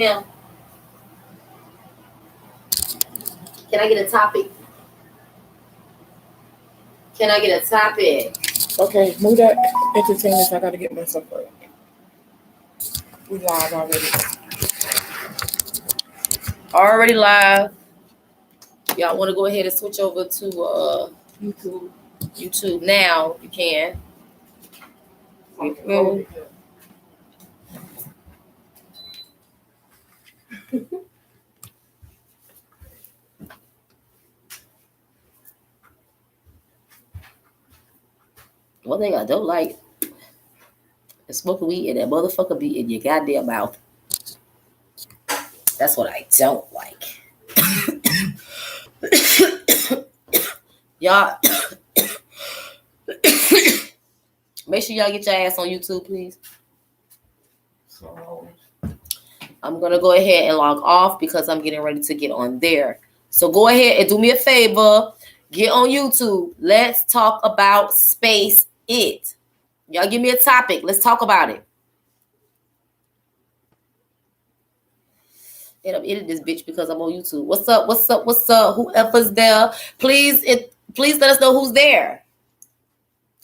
Yeah. Can I get a topic? Can I get a topic? Okay, move that entertainment. I gotta get myself right. We live already. Already live. Y'all want to go ahead and switch over to YouTube. YouTube now? You can. Okay. One thing I don't like is smoking weed and that motherfucker be in your goddamn mouth. That's what I don't like. Y'all, make sure y'all get your ass on YouTube, please. So I'm going to go ahead and log off because I'm getting ready to get on there. So go ahead and do me a favor. Get on YouTube. Let's talk about Space It. Y'all give me a topic. Let's talk about it. And I'm editing this bitch because I'm on YouTube. What's up? What's up? What's up? Whoever's there, please let us know who's there.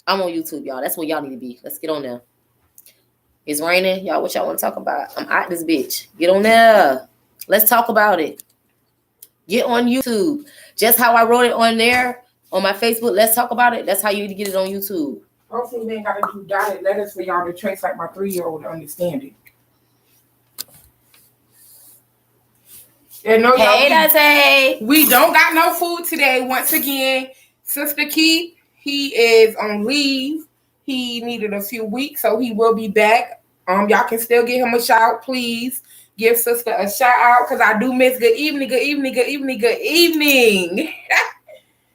I'm on YouTube, y'all. That's where y'all need to be. Let's get on there. It's raining. Y'all, what y'all want to talk about? I'm out this bitch. Get on there. Let's talk about it. Get on YouTube. Just how I wrote it on there, on my Facebook, let's talk about it. That's how you need to get it on YouTube. hopefully they ain't gotta do dotted letters for y'all to trace like my 3-year-old to understand it. And no, hey, Dante. We don't got no food today. Once again, Sister Keith, he is on leave. He needed a few weeks, so he will be back. Y'all can still give him a shout, please. Give Sister a shout out because I do miss good evening, good evening, good evening, good evening.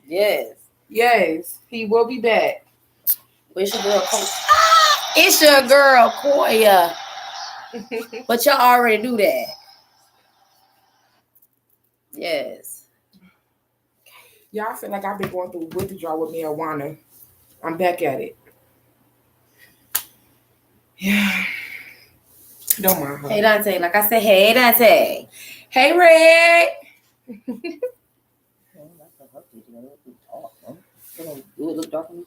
Yes. Yes, he will be back. Where's your girl? It's your girl, Koya. But y'all already knew that. Yes. Y'all, I feel like I've been going through withdrawal with marijuana. I'm back at it. Yeah. Don't mind her. Hey, Dante. Like I said, hey, Dante. Hey, Red. Do it look dark on me?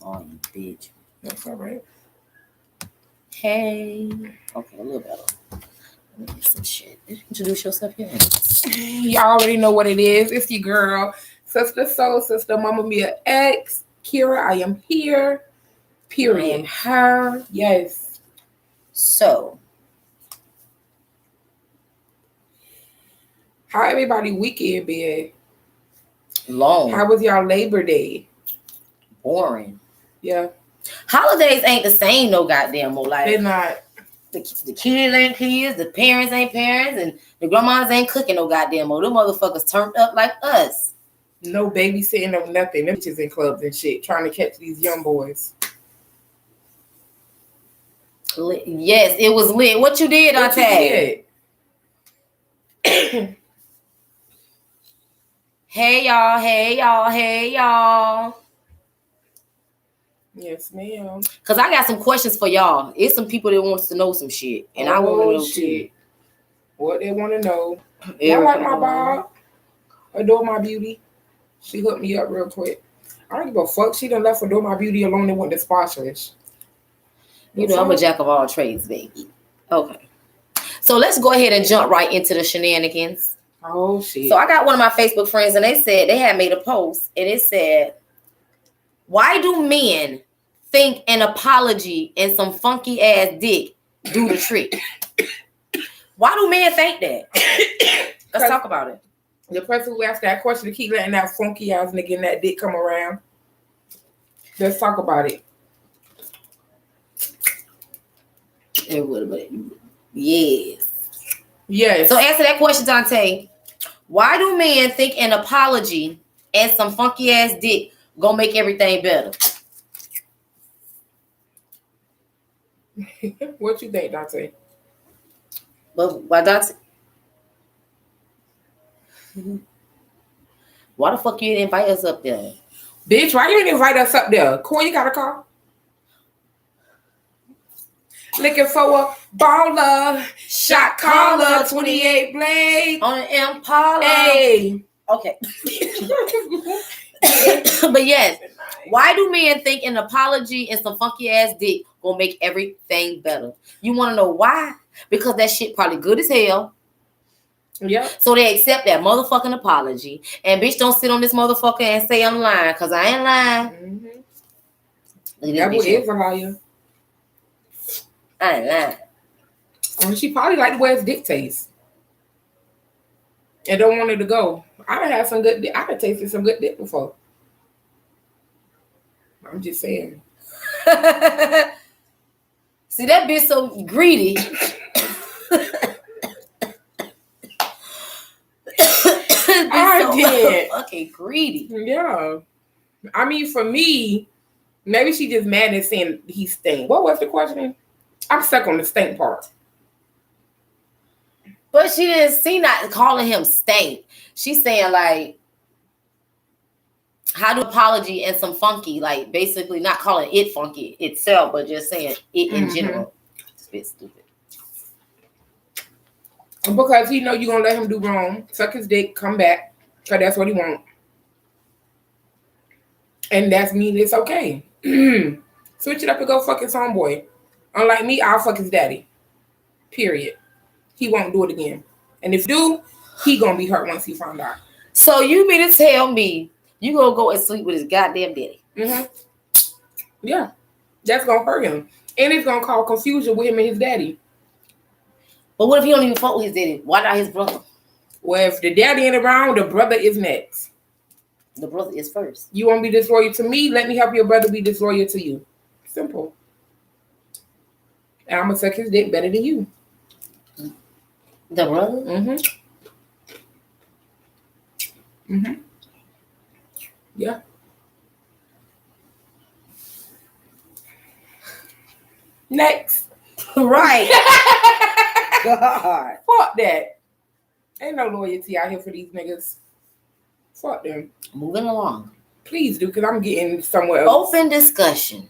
Oh, you bitch. That's all right. Hey. Okay, a little better. Let me get some shit. Introduce yourself here. Y'all already know what it is. It's your girl, Sister Soul, Sister Mama Mia X. Kira, I am here. Period. I am her. Yes. So. How everybody weekend been? Long. How was y'all Labor Day? Boring. Yeah. Holidays ain't the same, no goddamn more. Like they're not. The kids ain't kids, the parents ain't parents, and the grandmas ain't cooking no goddamn more. Them motherfuckers turned up like us. No babysitting, no nothing. Them bitches in clubs and shit, trying to catch these young boys. Yes, it was lit. What you did, Dante? Hey y'all, hey y'all, hey y'all. Yes, ma'am. Cause I got some questions for y'all. It's some people that wants to know some shit, and I want to know shit. What they want to know. I like my Bob. Adore My Beauty. She hooked me up real quick. I don't give a fuck. She done left Adore My Beauty alone and went to sponsors. You know, I'm a jack of all trades, baby. Okay. So let's go ahead and jump right into the shenanigans. Oh, shit. So I got one of my Facebook friends, and they said they had made a post, and it said, why do men think an apology and some funky ass dick do the trick? Why do men think that? Let's talk about it. The person who asked that question to keep letting that funky ass nigga and that dick come around. Let's talk about it. It would, but yes. Yes. So answer that question, Dante. Why do men think an apology and some funky ass dick gonna make everything better? What you think, Dante? But why, Dante? Why the fuck you didn't invite us up there? Bitch, why you didn't invite us up there? Corey, you got a call? Looking for a baller, shot caller, 28 blade on an Impala. Hey. Okay. But yes, why do men think an apology and some funky ass dick will make everything better? You want to know why? Because that shit probably good as hell. Yeah. So they accept that motherfucking apology. And bitch, don't sit on this motherfucker and say I'm lying, because I ain't lying. Mm-hmm. That boy is a liar. I ain't lying. And she probably like the way his dick tastes. And don't want it to go. I done had some good dick. I done tasted some good dick before. I'm just saying. See, that bitch so greedy. I did. Fucking greedy. Yeah. I mean, for me, maybe she just mad at saying he stink. What was the question? I'm stuck on the stink part. But she didn't see not calling him stank. She's saying like, how do apology and some funky, like basically not calling it funky itself, but just saying it in general. It's a bit stupid. Because he know you're gonna let him do wrong, suck his dick, come back, because that's what he want. And that's mean it's okay. Switch it up and go fuck his homeboy. Unlike me, I'll fuck his daddy. Period. He won't do it again. And if do, he gonna be hurt once he found out. So you mean to tell me you gonna go and sleep with his goddamn daddy? Mm-hmm. Yeah. That's gonna hurt him. And it's gonna cause confusion with him and his daddy. But what if he don't even fuck with his daddy? Why not his brother? Well, if the daddy ain't around, the brother is next. The brother is first. You won't be disloyal to me, let me help your brother be disloyal to you. Simple. And I'm gonna suck his dick better than you. The brother? Mm-hmm. Yeah. Next. Right. God. Fuck that. Ain't no loyalty out here for these niggas. Fuck them. Moving along. Please do, because I'm getting somewhere else. Open discussion.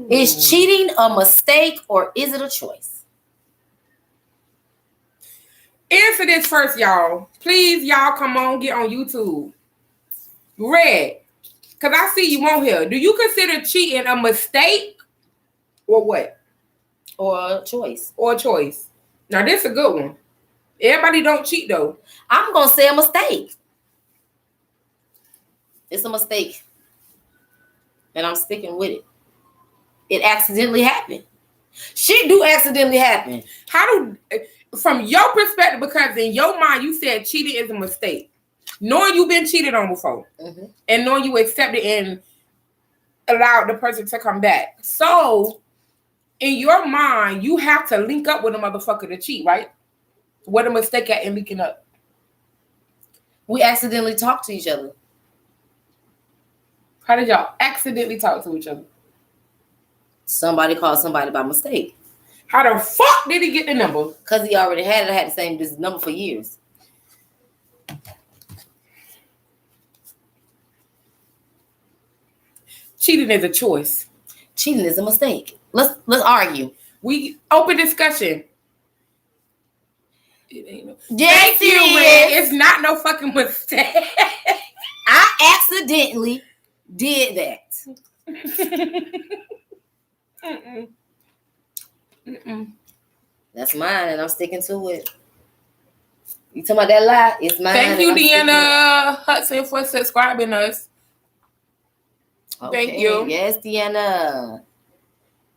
Is cheating a mistake or is it a choice? Answer this first, y'all. Please, y'all, come on, get on YouTube. Red, because I see you on here. Do you consider cheating a mistake or what? Or a choice. Or a choice. Now, this is a good one. Everybody don't cheat, though. I'm going to say a mistake. It's a mistake. And I'm sticking with it. It accidentally happened. Shit do accidentally happen. How do, from your perspective, because in your mind, you said cheating is a mistake. Knowing you've been cheated on before. Mm-hmm. And knowing you accepted and allowed the person to come back. So, in your mind, you have to link up with a motherfucker to cheat, right? What a mistake at in linking up. We accidentally talked to each other. How did y'all accidentally talk to each other? Somebody called somebody by mistake. How the fuck did he get the number? Because he already had it. I had the same number for years. Cheating is a choice. Cheating is a mistake. Let's argue. We open discussion. It ain't no. Yes, thank you, Red. It's not no fucking mistake. I accidentally did that. Mm-mm. Mm-mm. That's mine, and I'm sticking to it. You talking about that lie? It's mine. Thank you, Deanna Hudson, for subscribing us. Okay. Thank you. Yes, Deanna.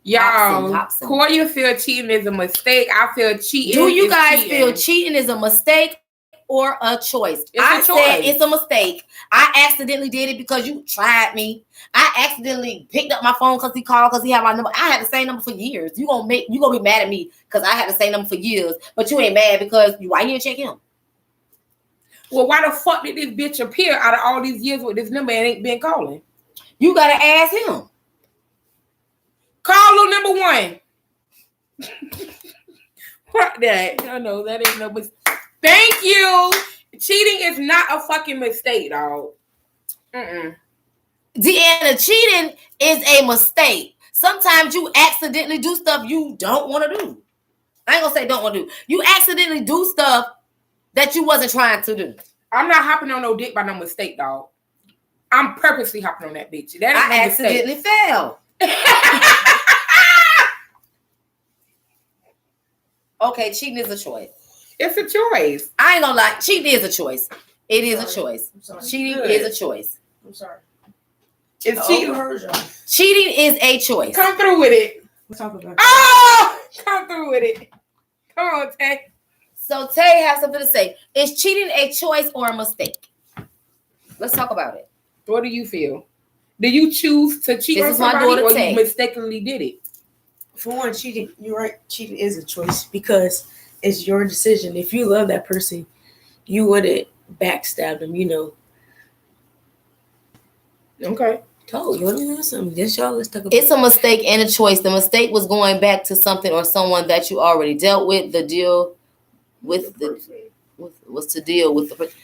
Y'all, Hobson. Corey feel cheating is a mistake. I feel cheating. Do you guys feel cheating is a mistake or a choice? I said it's a mistake. I accidentally did it because you tried me. I accidentally picked up my phone because he called because he had my number. I had the same number for years. You gonna be mad at me because I had the same number for years, but you ain't mad because why you didn't check him? Well, why the fuck did this bitch appear out of all these years with this number and ain't been calling? You gotta ask him. Call little number one. Fuck that. I know that ain't no mistake. Thank you. Cheating is not a fucking mistake, dog. Deanna, cheating is a mistake. Sometimes you accidentally do stuff you don't want to do. I ain't gonna say don't want to do. You accidentally do stuff that you wasn't trying to do. I'm not hopping on no dick by no mistake, dog. I'm purposely hopping on that bitch. That ain't I no accidentally fell. Okay, cheating is a choice. It's a choice. I ain't gonna lie. Cheating is a choice. It is a choice. Cheating is a choice. I'm sorry. It's cheating. Cheating is a choice. Come through with it. We'll talk about it. Oh, come through with it. Come on, Tay. So Tay has something to say. Is cheating a choice or a mistake? Let's talk about it. What do you feel? Do you choose to cheat on somebody or you mistakenly did it? For one, cheating, you're right, cheating is a choice because it's your decision. If you love that person, you wouldn't backstab them, Okay. Oh, you want to know something? Yes, y'all, let's talk about It's a mistake and a choice. The mistake was going back to something or someone that you already dealt with. The deal was to deal with the person.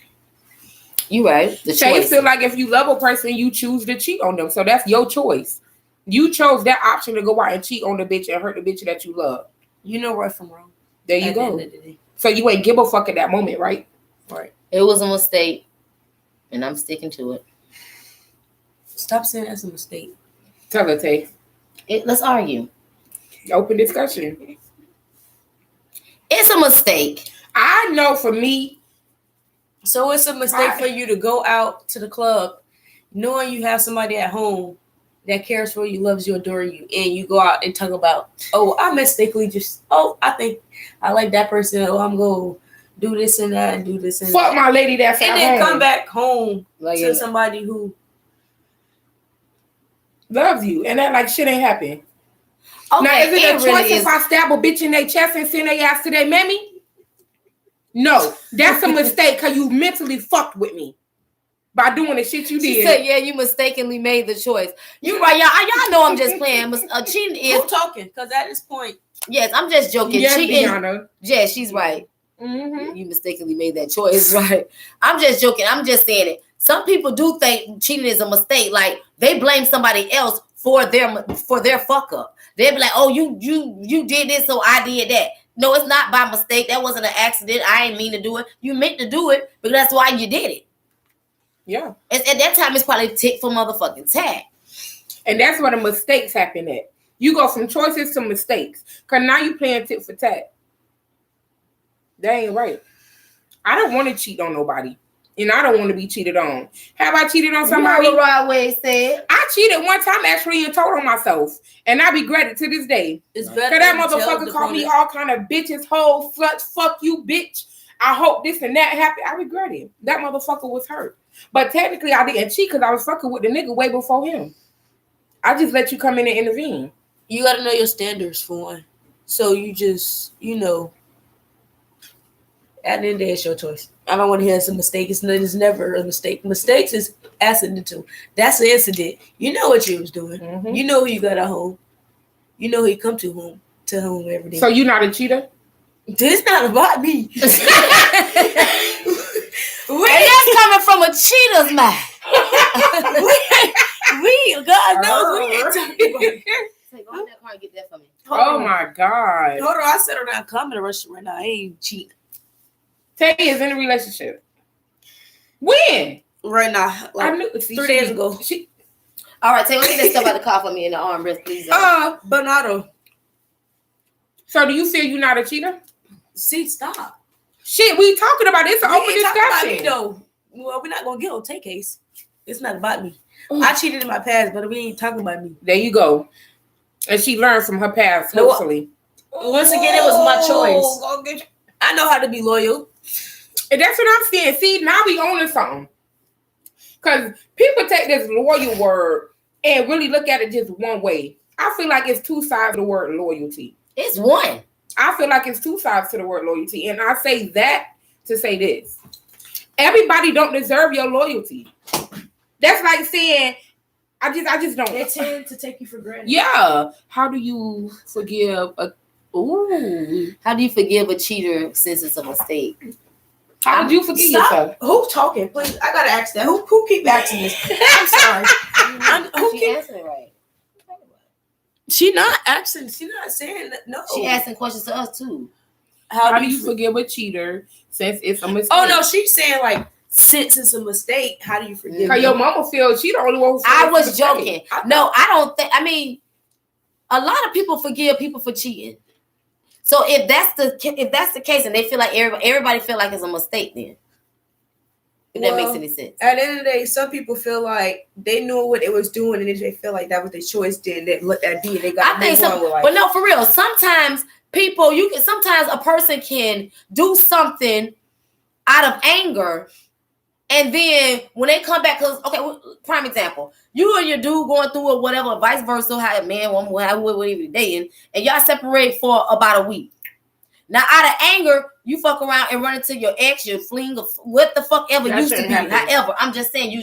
You right. The Shay choice. feel like if you love a person, you choose to cheat on them. So that's your choice. You chose that option to go out and cheat on the bitch and hurt the bitch that you love. You know right from wrong. There you go. So you ain't give a fuck at that moment, right? Right. It was a mistake, and I'm sticking to it. Stop saying that's a mistake. Tell her, Tay. Let's argue. Open discussion. It's a mistake. I know for me. So it's a mistake for you to go out to the club knowing you have somebody at home that cares for you, loves you, adores you, and you go out and talk about, I mistakenly I think I like that person. I'm going to do this and that and do this and fuck that. my lady that's at home. And then come back home to somebody who loves you and that like shit ain't happened. Okay, now, is it a choice really if I stab a bitch in their chest and send their ass to their mammy? No, that's a mistake because you mentally fucked with me by doing the shit you did. She said, yeah, you mistakenly made the choice. You right, y'all know I'm just playing. Cheating is... I'm talking, because at this point... Yes, I'm just joking. Yes, cheating... Deanna. Yeah, she's right. Mm-hmm. You mistakenly made that choice, right? I'm just joking. I'm just saying it. Some people do think cheating is a mistake. Like, they blame somebody else for their fuck up. They be like, oh, you did this, so I did that. No, it's not by mistake. That wasn't an accident. I ain't mean to do it. You meant to do it, but that's why you did it. Yeah. At that time, it's probably tick for motherfucking tat. And that's where the mistakes happen at. You go from choices to mistakes. Because now you playing tit for tat. That ain't right. I don't want to cheat on nobody. And I don't want to be cheated on. Have I cheated on somebody? You know the right way said. I cheated one time actually and told on myself. And I regret it to this day. It's better. Because that motherfucker called me all kind of bitches, hoes, sluts, fuck you, bitch. I hope this and that happened. I regret it. That motherfucker was hurt. But technically I didn't cheat because I was fucking with the nigga way before him. I just let you come in and intervene. You got to know your standards for one. So you just, at the end of the day, it's your choice. I don't want to hear it's a mistake. It's never a mistake. Mistakes is accidental. That's an incident. You know what you was doing. Mm-hmm. You know who you got at home. You know who you come to home every day. So you not a cheater? This not about me. That's coming from a cheater's mouth. God knows we ain't talking about it. Go in that car and get that for me. My God. Hold on, I said I'm not coming to Russia right now. I ain't cheating. Tay is in a relationship. When? Right now. Like 3 days ago. All right, Tay, let me get that stuff out the car for me in the armrest, please. Bernardo. So do you feel you're not a cheater? See, stop. Shit, we talking about this. It's an open discussion. Me, though. Well, we're not gonna get on Tay case. It's not about me. I cheated in my past, but we ain't talking about me. There you go. And she learned from her past, hopefully. Once again, it was my choice. I know how to be loyal. And that's what I'm saying. See, now we owning something. Because people take this loyal word and really look at it just one way. I feel like it's two sides of the word loyalty. It's one. I feel like it's two sides to the word loyalty. And I say that to say this. Everybody don't deserve your loyalty. That's like saying, I just don't. They tend to take you for granted. Yeah. How do you forgive How do you forgive a cheater since it's a mistake? How did you forget yourself? Who's talking? Please, I gotta ask that. Who keep asking this? I'm sorry. She answered it right. She not asking. She not saying that. No. She asking questions to us too. How do you forgive a cheater since it's a mistake? Oh no, she's saying like since it's a mistake, how do you forgive? Because your mama feels she the only one who I was joking. No, I don't think. I mean, a lot of people forgive people for cheating. So if that's the case, and they feel like everybody feel like it's a mistake, then if that makes any sense. At the end of the day, some people feel like they knew what it was doing, and they feel like that was their choice. Then they let that be, and they got. I think so, but no, for real. Sometimes sometimes a person can do something out of anger. And then when they come back, because, okay, prime example, you and your dude going through it, whatever, vice versa, how a man, woman, whatever you're dating, and y'all separate for about a week. Now, out of anger, you fuck around and run into your ex, your fling, what the fuck ever that used to be. Happen. However, I'm just saying,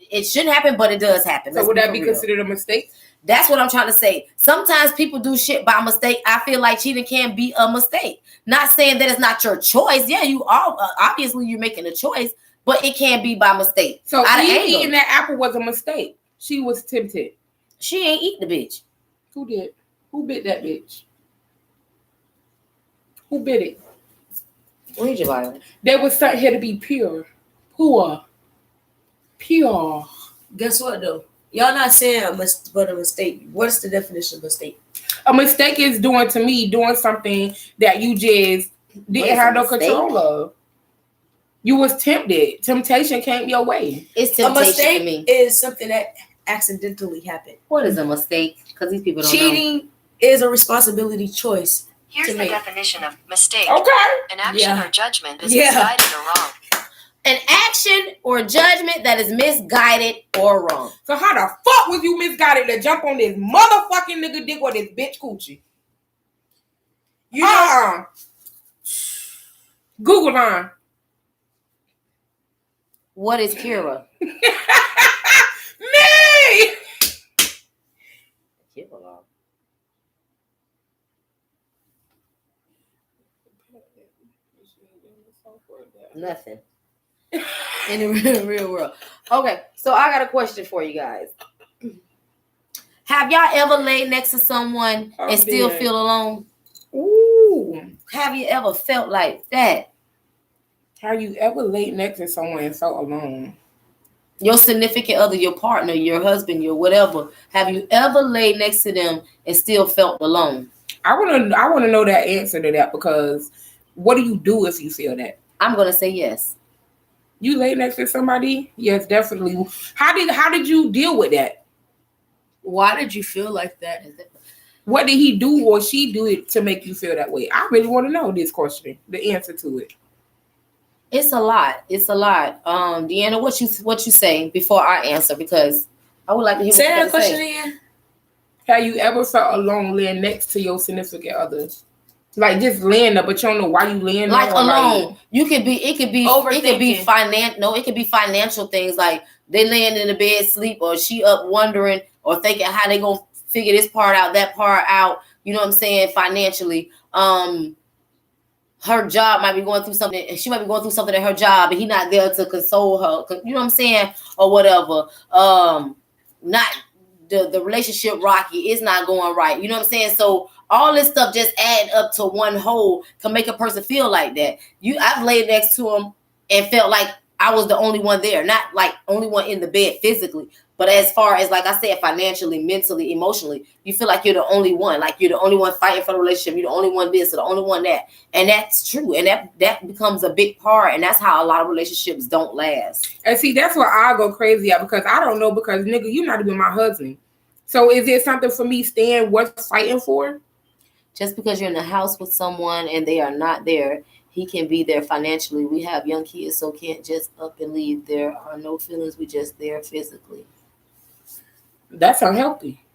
it shouldn't happen, but it does happen. So would that be considered a mistake? That's what I'm trying to say. Sometimes people do shit by mistake. I feel like cheating can be a mistake. Not saying that it's not your choice. Yeah, you are. Obviously, you're making a choice. But it can't be by mistake. So eating that apple was a mistake. She was tempted. She ain't eat the bitch. Who did? Who bit that bitch? Who bit it? Read your Bible. There was something here to be pure. Pure. Guess what though? Y'all not saying but a mistake. What's the definition of mistake? A mistake is doing something that you just didn't have no control of. You was tempted. Temptation came your way. It's temptation. A mistake to me is something that accidentally happened. What is a mistake? Because these people don't know. Cheating is a responsibility choice. Here's the definition of mistake. Okay. An action or judgment is misguided or wrong. An action or judgment that is misguided or wrong. So how the fuck was you misguided to jump on this motherfucking nigga dick or this bitch coochie? You know, Google line. What is Kira? Me! Nothing. In the real world. Okay, so I got a question for you guys. Have y'all ever laid next to someone and still feel alone? Ooh. Have you ever felt like that? Have you ever laid next to someone and felt alone? Your significant other, your partner, your husband, your whatever. Have you ever laid next to them and still felt alone? I want to know that answer to that, because what do you do if you feel that? I'm gonna say yes. You lay next to somebody? Yes, definitely. How did you deal with that? Why did you feel like that? What did he do or she do it to make you feel that way? I really want to know this question, the answer to it. It's a lot. Deanna, what you say before I answer, because I would like to hear say that question again. Have you ever felt alone laying next to your significant others? Like just laying there, but you don't know why you laying like there. Alone. It could be financial things, like they laying in the bed sleep, or she up wondering or thinking how they gonna figure this part out, that part out. You know what I'm saying? Financially. Her job might be going through something, and she might be going through something at her job, and he not there to console her. You know what I'm saying? Or whatever. Not the relationship rocky. It's not going right. You know what I'm saying? So all this stuff just add up to one whole can make a person feel like that. I've laid next to him and felt like I was the only one there, not like only one in the bed physically, but as far as, like I said, financially, mentally, emotionally, you feel like you're the only one, like you're the only one fighting for the relationship. You're the only one this or the only one that. And that's true. And that becomes a big part. And that's how a lot of relationships don't last. And see, that's where I go crazy at, because I don't know, because nigga, you're not even my husband. So is it something for me staying worth fighting for? Just because you're in the house with someone and they are not there, he can be there financially. We have young kids, so can't just up and leave. There are no feelings. We just there physically. That's unhealthy.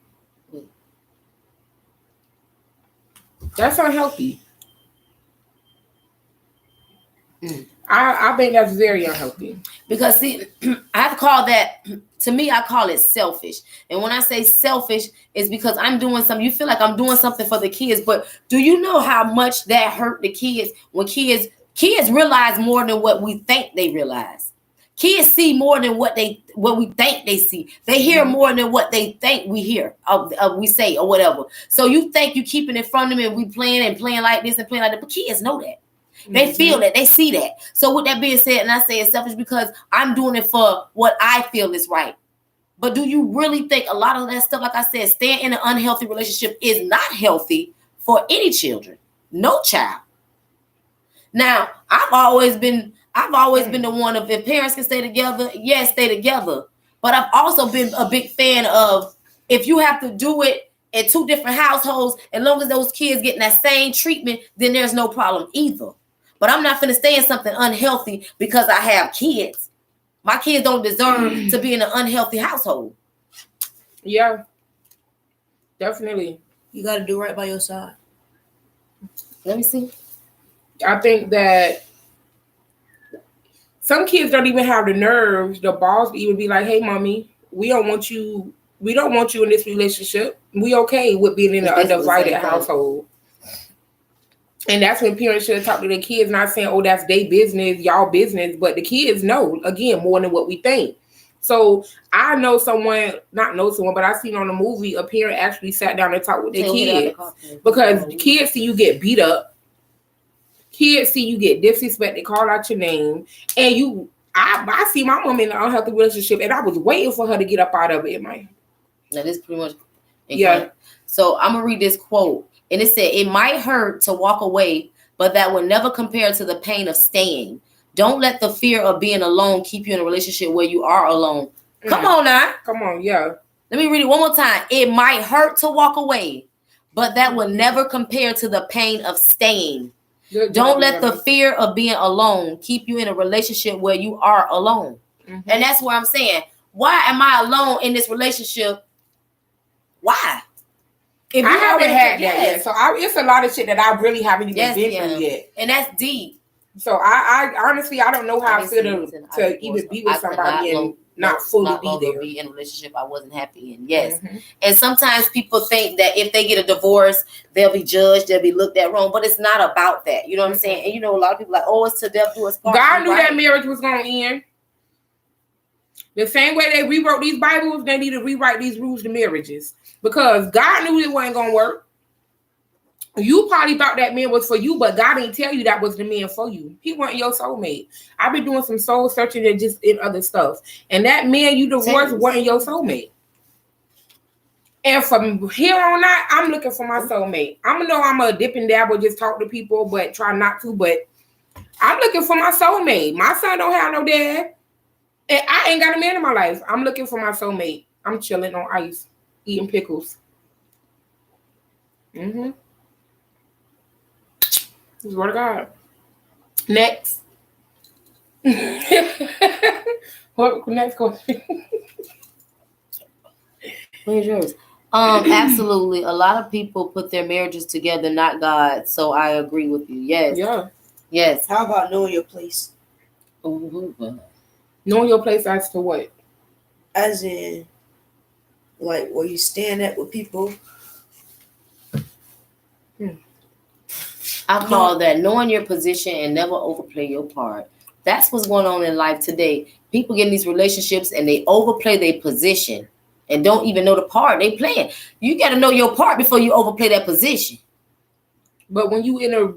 That's unhealthy. I think that's very unhealthy. Because see, I have to call that, to me, I call it selfish. And when I say selfish, it's because I'm doing something. You feel like I'm doing something for the kids, but do you know how much that hurt the kids when kids Kids realize more than what we think they realize. Kids see more than what we think they see. They hear more than what they think we hear, we say, or whatever. So you think you keeping it from them and we playing like this and playing like that, but kids know that. They feel that. They see that. So with that being said, and I say it's selfish because I'm doing it for what I feel is right. But do you really think a lot of that stuff, like I said, staying in an unhealthy relationship is not healthy for any children? No child. Now, I've always been the one of, if parents can stay together, yes, stay together. But I've also been a big fan of, if you have to do it in two different households, as long as those kids getting that same treatment, then there's no problem either. But I'm not finna stay in something unhealthy because I have kids. My kids don't deserve to be in an unhealthy household. Yeah, definitely. You got to do right by your side. Let me see. I think that some kids don't even have the nerves, the balls to even be like, "Hey, mommy, we don't want you in this relationship. We okay with being in an undivided household." And that's when parents should talk to their kids, not saying, "Oh, that's their business, y'all business," but the kids know, again, more than what we think. So I know someone, but I seen on a movie, a parent actually sat down and talked with their kids because kids see you get beat up. Kids see you get disrespected, call out your name, and I see my mom in an unhealthy relationship, and I was waiting for her to get up out of it. Now this pretty much, yeah. So I'm gonna read this quote, and it said, "It might hurt to walk away, but that will never compare to the pain of staying. Don't let the fear of being alone keep you in a relationship where you are alone." Come on now. Come on, yeah. Let me read it one more time. It might hurt to walk away, but that will never compare to the pain of staying. Don't let the fear of being alone keep you in a relationship where you are alone. And that's where I'm saying, why am I alone in this relationship? Why? If I haven't had that yet. So it's a lot of shit that I really haven't even been through yet. And that's deep. So I honestly, I don't know how I feel to even be with somebody and not fully be there. Be in a relationship I wasn't happy in. Yes. And sometimes people think that if they get a divorce, they'll be judged, they'll be looked at wrong. But it's not about that. You know what I'm saying? And you know, a lot of people like, oh, it's to death do us part. God knew that marriage was going to end. The same way they rewrote these Bibles, they need to rewrite these rules to marriages. Because God knew it wasn't going to work. You probably thought that man was for you, but God didn't tell you that was the man for you. He wasn't your soulmate. I've been doing some soul searching and just in other stuff. And that man you divorced wasn't your soulmate. And from here on out, I'm looking for my soulmate. I'm going to know I'm a dip and dabble, just talk to people, but try not to. But I'm looking for my soulmate. My son don't have no dad. And I ain't got a man in my life. I'm looking for my soulmate. I'm chilling on ice, eating pickles. Swear to God. Next. What next question? Where's yours? Absolutely. A lot of people put their marriages together, not God. So I agree with you. Yes. Yeah. Yes. How about knowing your place? Knowing your place as to what? As in, like, where you stand at with people. I call that knowing your position and never overplay your part. That's what's going on in life today. People get in these relationships and they overplay their position and don't even know the part they playing. You got to know your part before you overplay that position. But when you in a,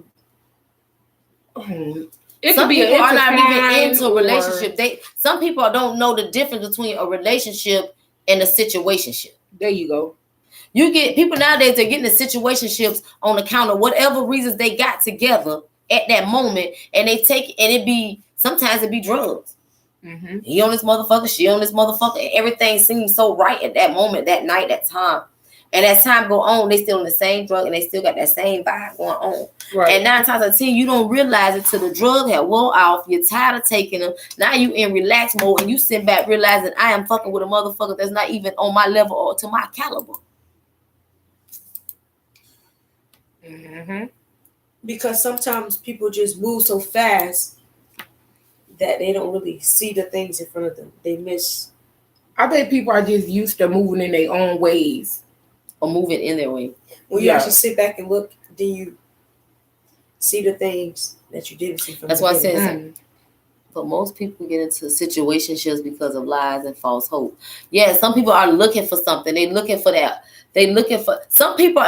some people are not even into a relationship. Some people don't know the difference between a relationship and a situationship. There you go. You get people nowadays, they're getting in situationships on account of whatever reasons they got together at that moment, and they take and sometimes it be drugs. He on this motherfucker, she on this motherfucker, and everything seems so right at that moment, that night, that time. And as time go on, they still on the same drug and they still got that same vibe going on. Right. And 9 times out of 10, you don't realize it till the drug had wore off. You're tired of taking them. Now you in relax mode and you sit back realizing I am fucking with a motherfucker that's not even on my level or to my caliber. Because sometimes people just move so fast that they don't really see the things in front of them. They miss. I think people are just used to moving in their own ways. Or moving in their way. When you actually sit back and look, then you see the things that you didn't see from That's the why I beginning. said. But most people get into situationships because of lies and false hope. Yeah, some people are looking for something. They're looking for that. They looking for some people.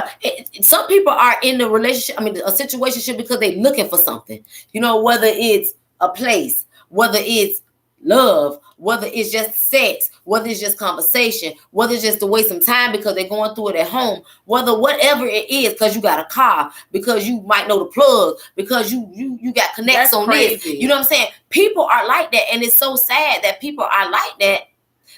Some people are in the relationship. I mean, a situationship because they're looking for something. You know, whether it's a place, whether it's love, whether it's just sex, whether it's just conversation, whether it's just to waste some time because they're going through it at home, whether whatever it is, because you got a car, because you might know the plug, because you got connects on this. You know what I'm saying? People are like that, and it's so sad that people are like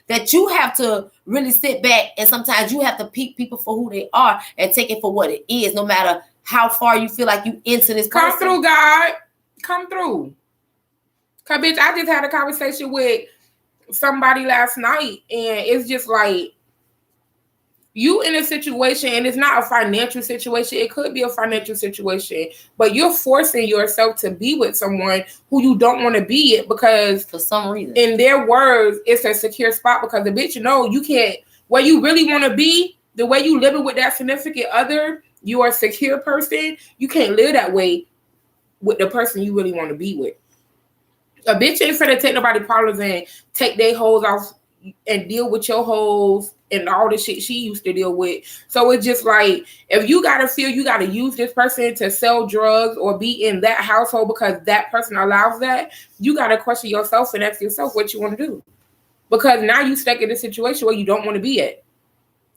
that you have to really sit back, and sometimes you have to pick people for who they are and take it for what it is, no matter how far you feel like you into this person. Come through, God. Come through. Cause bitch, I just had a conversation with somebody last night, and it's just like you in a situation, and it's not a financial situation. It could be a financial situation, but you're forcing yourself to be with someone who you don't want to be it because for some reason, in their words, it's a secure spot because the bitch, you know, you can't where you really want to be, the way you living with that significant other, you are a secure person. You can't live that way with the person you really want to be with. A bitch ain't finna take nobody problems and take their hoes off and deal with your hoes and all the shit she used to deal with. So it's just like, if you gotta feel you gotta use this person to sell drugs or be in that household because that person allows that, you gotta question yourself and ask yourself what you want to do. Because now you stuck in a situation where you don't want to be at.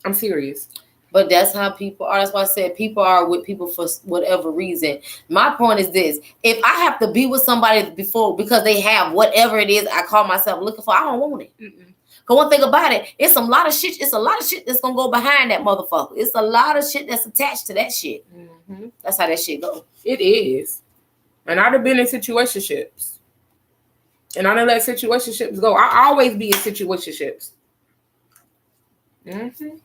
I'm serious. But that's how people are. That's why I said people are with people for whatever reason. My point is this. If I have to be with somebody before because they have whatever it is I call myself looking for, I don't want it. Because one thing about it, it's a lot of shit that's going to go behind that motherfucker. It's a lot of shit that's attached to that shit. Mm-hmm. That's how that shit goes. It is. And I'd have been in situationships. And I done let situationships go. I always be in situationships. Mm-hmm.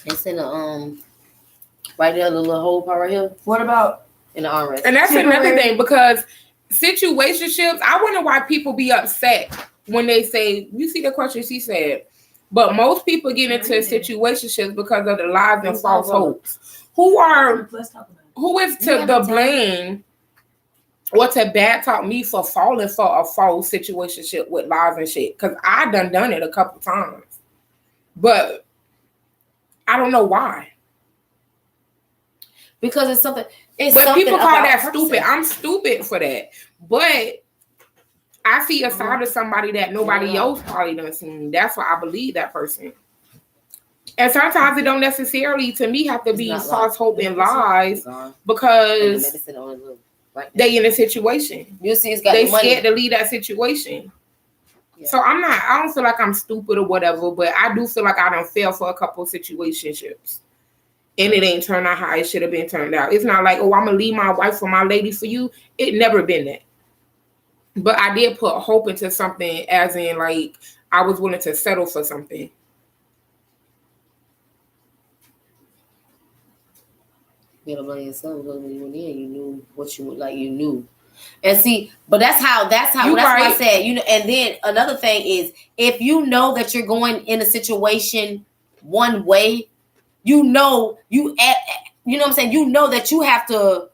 It's in the right there, the little hole part right here. What about in the armrest? And that's another thing, because situationships, I wonder why people be upset when they say, you see the question she said, but most people get into situationships because of the lies and false hopes. Who is to the blame or to bad talk me for falling for a false situationship with lies and shit? Because I done it a couple times. But I don't know why. Because it's something. But people call that stupid. I'm stupid for that. But I see a side of somebody that nobody else probably done seen. That's why I believe that person. And sometimes it don't necessarily, to me, have to be false hope and lies because they in a situation. You see, it's got they the money. Scared to leave that situation. Yeah. So I don't feel like I'm stupid or whatever, but I do feel like I done fell for a couple of situationships. And it ain't turned out how it should have been turned out. It's not like, oh, I'm going to leave my wife for my lady for you. It never been that. But I did put hope into something, as in, like, I was willing to settle for something. You gotta blame yourself because when you went in, you knew what you would like. You knew. And see, but that's why I said, you know, and then another thing is, if you know that you're going in a situation one way, you know what I'm saying? You know that you have to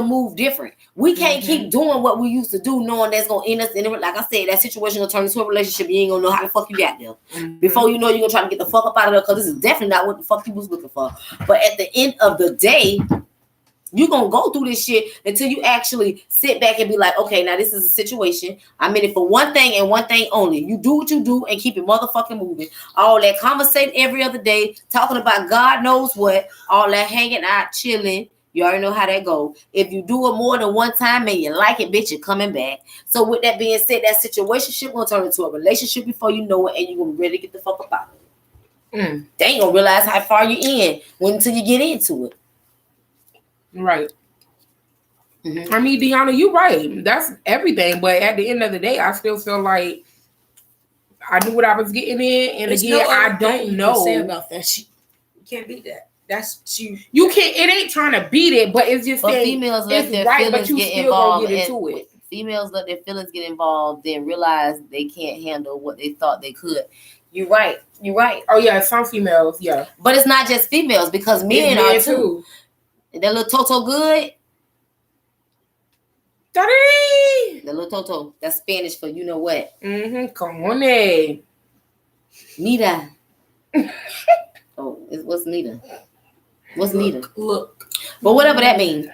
move different. We can't keep doing what we used to do, knowing that's gonna end us in, like I said, that situation gonna turn into a relationship. You ain't gonna know how the fuck you got there. Before you know, you're gonna try to get the fuck up out of there, because this is definitely not what the fuck you was looking for. But at the end of the day, you're going to go through this shit until you actually sit back and be like, okay, now this is a situation. I'm in it for one thing and one thing only. You do what you do and keep it motherfucking moving. All that conversating every other day, talking about God knows what, all that hanging out, chilling. You already know how that goes. If you do it more than one time and you like it, bitch, you're coming back. So with that being said, that situationship going to turn into a relationship before you know it, and you're going to really get the fuck up out of it. They ain't going to realize how far you in until you get into it. Right. I mean, Deanna, you're right. That's everything. But at the end of the day, I still feel like I knew what I was getting in. And again, I don't know. Say about that. You can't beat that. That's you. You can't. It ain't trying to beat it, but it's just saying females it's right. But you still gonna get into it. females let their feelings get involved, then realize they can't handle what they thought they could. You're right. Oh yeah, some females, yeah. But it's not just females because men are too. That little Toto good. Daddy. The little Toto. That's Spanish for you know what. Come on, eh. Nita. Oh, what's Nita? What's Nita? Look. But whatever that means.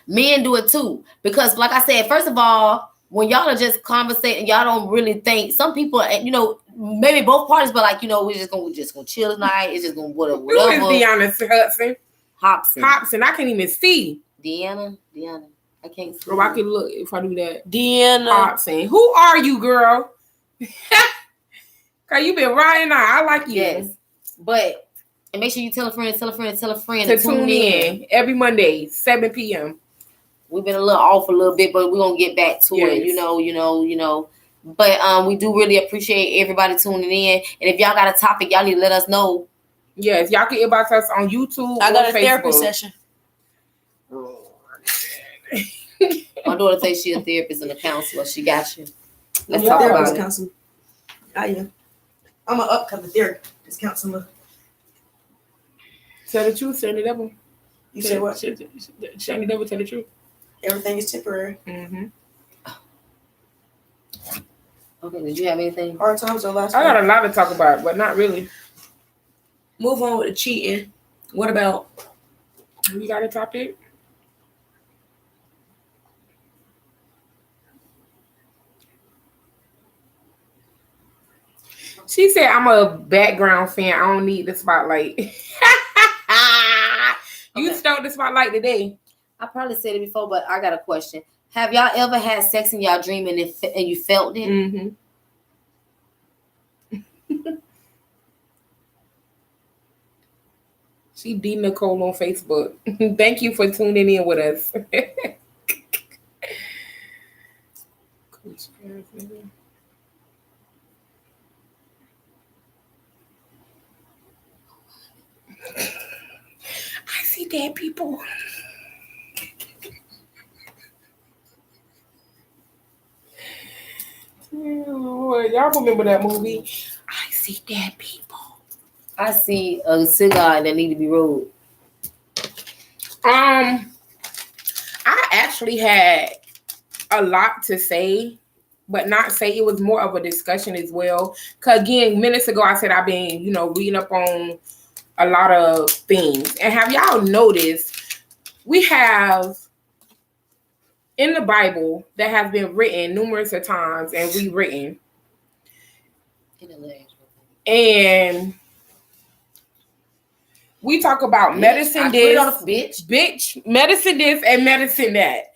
Men do it too. Because like I said, first of all, when y'all are just conversating, y'all don't really think. Some people, you know, maybe both parties, but like, you know, we're just gonna chill tonight. It's just gonna whatever. Who is Deanna Hobson. I can't even see. Deanna. I can't see. Oh, I can look if I do that. Deanna Hobson. Who are you, girl? Cause you been riding out. I like you. Yes. But and make sure you tell a friend to tune in every Monday, 7 p.m. We've been a little off a little bit, but we're gonna get back to it. You know. But we do really appreciate everybody tuning in. And if y'all got a topic, y'all need to let us know. Yes, y'all can inbox us on YouTube. I got a Facebook. therapy session. My daughter thinks she's a therapist and a counselor. She got you. Let's talk talk about about it. Counselor. I am. I'm an upcoming therapist counselor. Tell the truth, Sandy Devil. You said what? Sandy Devil, tell the truth. Everything is temporary. Okay, did you have anything? Hard times are last. I got a lot to talk about, but not really. Move on with the cheating. What about? You got a topic? She said, I'm a background fan. I don't need the spotlight. You stole the spotlight today. I probably said it before, but I got a question. Have y'all ever had sex in y'all dream and you felt it? She D Nicole on Facebook. Thank you for tuning in with us. I see dead people. Lord, y'all remember that movie? I see dead people. I see a cigar that need to be rolled. I actually had a lot to say, but not say. It was more of a discussion as well. Cause again, minutes ago I said I've been, reading up on a lot of things. And have y'all noticed we have in the Bible that have been written numerous of times and rewritten. And we talk about medicine this, bitch, medicine this and medicine that.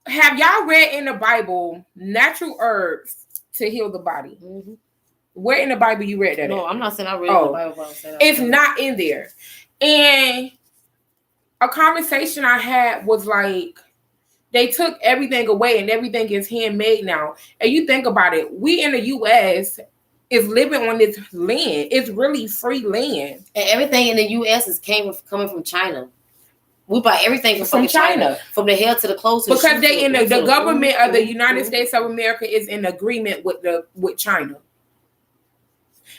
Have y'all read in the Bible natural herbs to heal the body? Where in the Bible you read that? No, I'm not saying I read in the Bible. But I'm saying it's not in there. And a conversation I had was like, they took everything away and everything is handmade now. And you think about it, we in the U.S. is living on this land. It's really free land. And everything in the U.S. is coming from China. We buy everything from China. From the hair to the clothes. Because they the government of the United States of America is in agreement with China.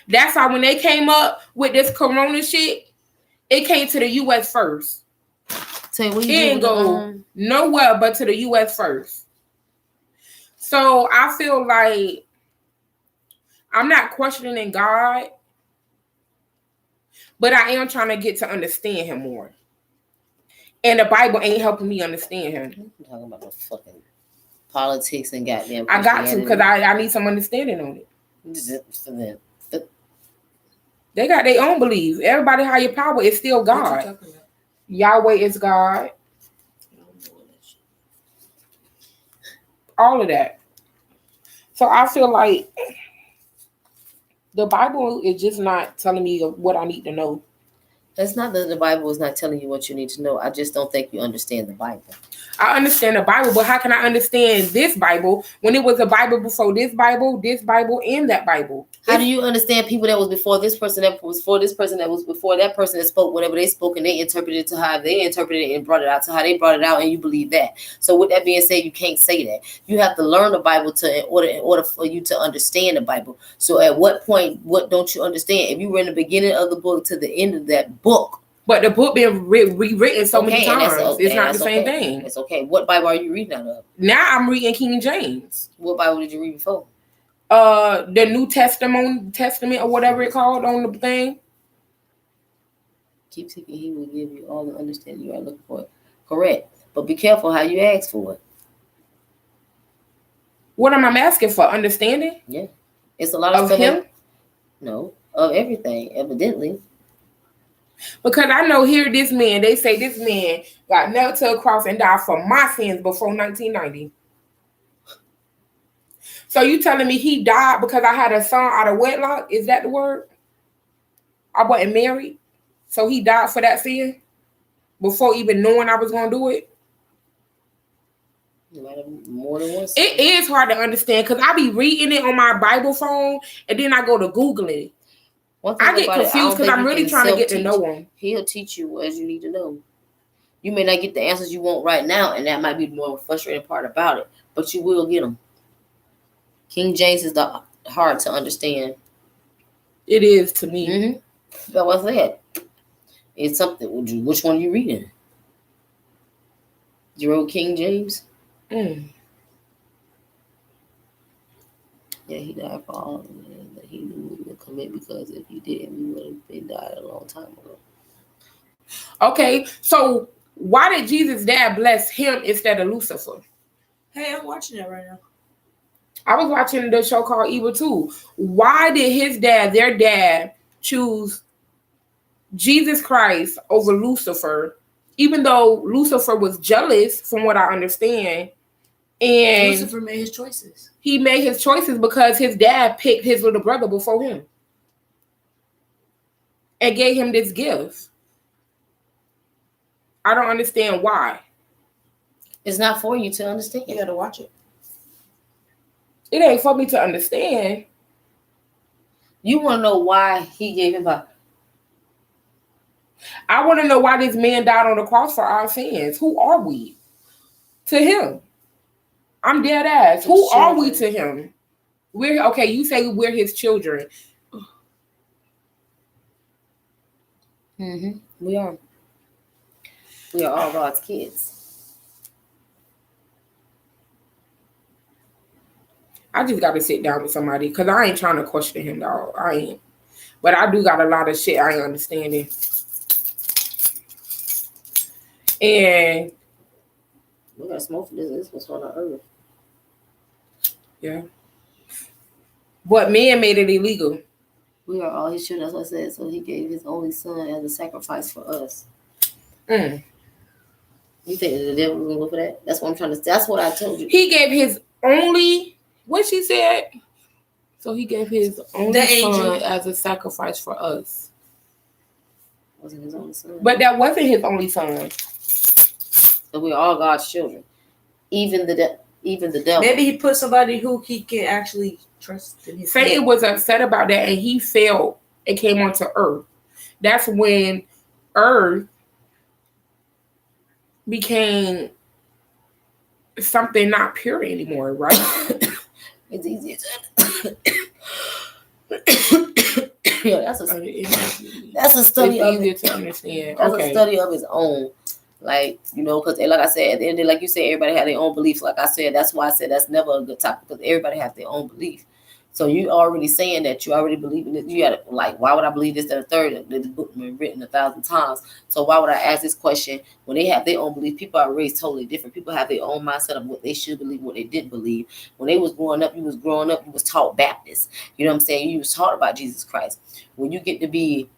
That's why when they came up with this corona shit, it came to the U.S. first. So it didn't go nowhere but to the U.S. first. So I feel like I'm not questioning God, but I am trying to get to understand him more. And the Bible ain't helping me understand him. I'm talking about the fucking politics and goddamn. I got to, because I need some understanding on it. They got their own beliefs. Everybody higher power is still God. Yahweh is God. All of that. So I feel like the Bible is just not telling me what I need to know. It's not that the Bible is not telling you what you need to know. I just don't think you understand the Bible. I understand the Bible, but how can I understand this Bible when it was a Bible before this Bible, and that Bible? How do you understand people that was before this person, that was before this person, that was before that person that spoke whatever they spoke, and they interpreted it to how they interpreted it and brought it out to how they brought it out, and you believe that? So with that being said, you can't say that. You have to learn the Bible in order for you to understand the Bible. So at what point, what don't you understand? If you were in the beginning of the book to the end of that book. But the book been rewritten so many times. It's not the same thing. It's okay. What Bible are you reading out of? Now I'm reading King James. What Bible did you read before? The New Testament or whatever it's called on the thing. Keep seeking, he will give you all the understanding you are looking for. Correct. But be careful how you ask for it. What am I asking for? Understanding? Yeah. It's a lot of stuff. Him? No. Of everything, evidently. Because I know here this man, they say this man got nailed to a cross and died for my sins before 1990. So you telling me he died because I had a son out of wedlock? Is that the word? I wasn't married. So he died for that sin before even knowing I was going to do it? More than once. It is hard to understand because I be reading it on my Bible phone and then I go to Google it. I get confused because I'm really trying to get to know him. He'll teach you as you need to know. You may not get the answers you want right now, and that might be the more frustrating part about it, but you will get them. King James is hard to understand. It is to me. Mm-hmm. That's what I said. It's something. Which one are you reading? You wrote King James? Mm. Yeah, he died for all of them, but he knew he would commit because if he didn't, we would have been died a long time ago. Okay, so why did Jesus' dad bless him instead of Lucifer? Hey, I'm watching it right now. I was watching the show called Evil too. Why did their dad, choose Jesus Christ over Lucifer, even though Lucifer was jealous, from what I understand? And Lucifer made his choices. He made his choices because his dad picked his little brother before him and gave him this gift. I don't understand why. It's not for you to understand. You got to watch it. It ain't for me to understand. You want to know why he gave him up? I want to know why this man died on the cross for our sins. Who are we to him? I'm dead ass. Who are we to him? We're okay. You say we're his children. Mm-hmm. We are. We are all God's kids. I just got to sit down with somebody because I ain't trying to question him, dog. I ain't. But I do got a lot of shit I ain't understanding. And we got smoke for this. This was on the earth. Yeah. But man made it illegal. We are all his children. That's what I said. So he gave his only son as a sacrifice for us. Mm. You think the devil was going to go for that? That's what I'm trying to say. That's what I told you. He gave his only, what she said? So he gave his only son as a sacrifice for us. Wasn't his only son. But that wasn't his only son. So we're all God's children. Even the devil. Maybe he put somebody who he can actually trust in his Satan was upset about that and he fell and came onto earth. That's when earth became something not pure anymore, right? It's easy to yeah, that's a study it's to understand. That's a study of its own. Like, you know, because like I said, at the end of the day, like you said, everybody had their own beliefs. Like I said, that's why I said that's never a good topic because everybody has their own belief. So you already saying that you already believe in it. You got like, why would I believe this, that, a third? This book been written 1,000 times. So why would I ask this question when they have their own belief? People are raised totally different. People have their own mindset of what they should believe, what they didn't believe. When they was growing up, you was taught Baptist. You know what I'm saying? You was taught about Jesus Christ. When you get to be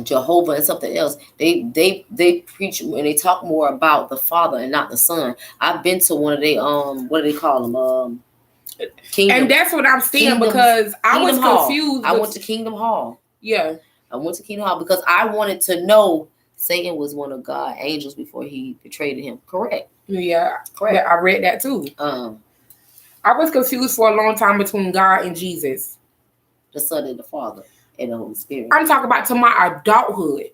Jehovah and something else, they preach and they talk more about the Father and not the Son. I've been to one of they what do they call them? Kingdom. And that's what I'm saying because I was confused. I went to Kingdom Hall. Yeah. I went to Kingdom Hall because I wanted to know Satan was one of God's angels before he betrayed him. Correct. Yeah, correct. Yeah, I read that too. I was confused for a long time between God and Jesus, the Son and the Father and the Holy Spirit. I'm talking about to my adulthood.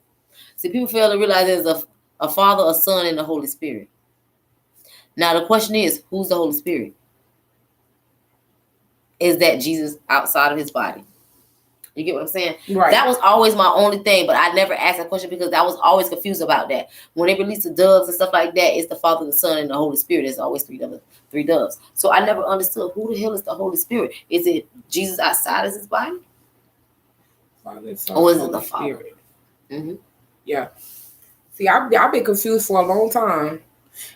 See, people fail to realize there's a Father, a Son, and the Holy Spirit. Now the question is, who's the Holy Spirit? Is that Jesus outside of his body? You get what I'm saying? Right. That was always my only thing, but I never asked that question because I was always confused about that. When they release the doves and stuff like that, it's the Father, the Son, and the Holy Spirit. There's always three doves. So I never understood who the hell is the Holy Spirit. Is it Jesus outside of his body? Father, Son, or is it Holy the Father? Spirit? Mm-hmm. Yeah. See, I've been confused for a long time.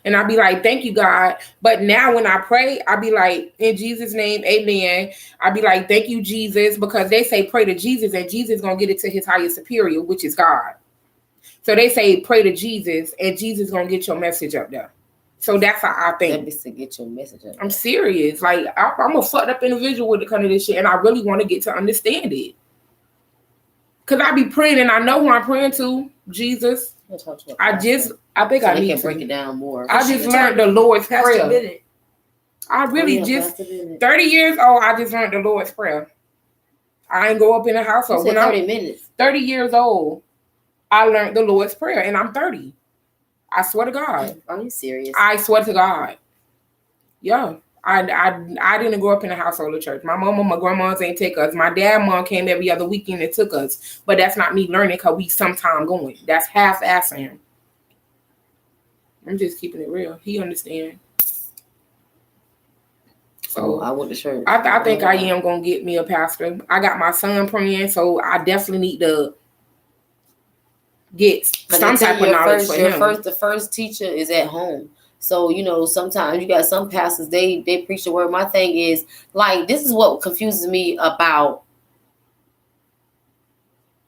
And I'll be like, thank you, God. But now when I pray, I'll be like, in Jesus' name, amen. I'll be like, thank you, Jesus. Because they say pray to Jesus and Jesus going to get it to his highest superior, which is God. So they say pray to Jesus and Jesus going to get your message up there. So that's how I think. That is to get your message up there. I'm serious. Like, I'm a fucked up individual when it comes to this shit. And I really want to get to understand it. Because I be praying and I know who I'm praying to, Jesus. I think I need to break it down more. I just learned the Lord's Prayer. I really just 30 years old. I just learned the Lord's Prayer. I ain't go up in the household. When 30 minutes. 30 years old, I learned the Lord's Prayer, and I'm 30. I swear to God. Are you serious? I swear to God. Yeah. I didn't grow up in a household of church. My mom and my grandmas ain't take us. My dad and mom came every other weekend and took us. But that's not me learning because we sometime going. That's half-assing. I'm just keeping it real. He understands. So I went to church. I think I am going to get me a pastor. I got my son praying, so I definitely need to get some type of knowledge for him. The first teacher is at home. So, sometimes you got some pastors, they preach the word. My thing is, like, this is what confuses me about,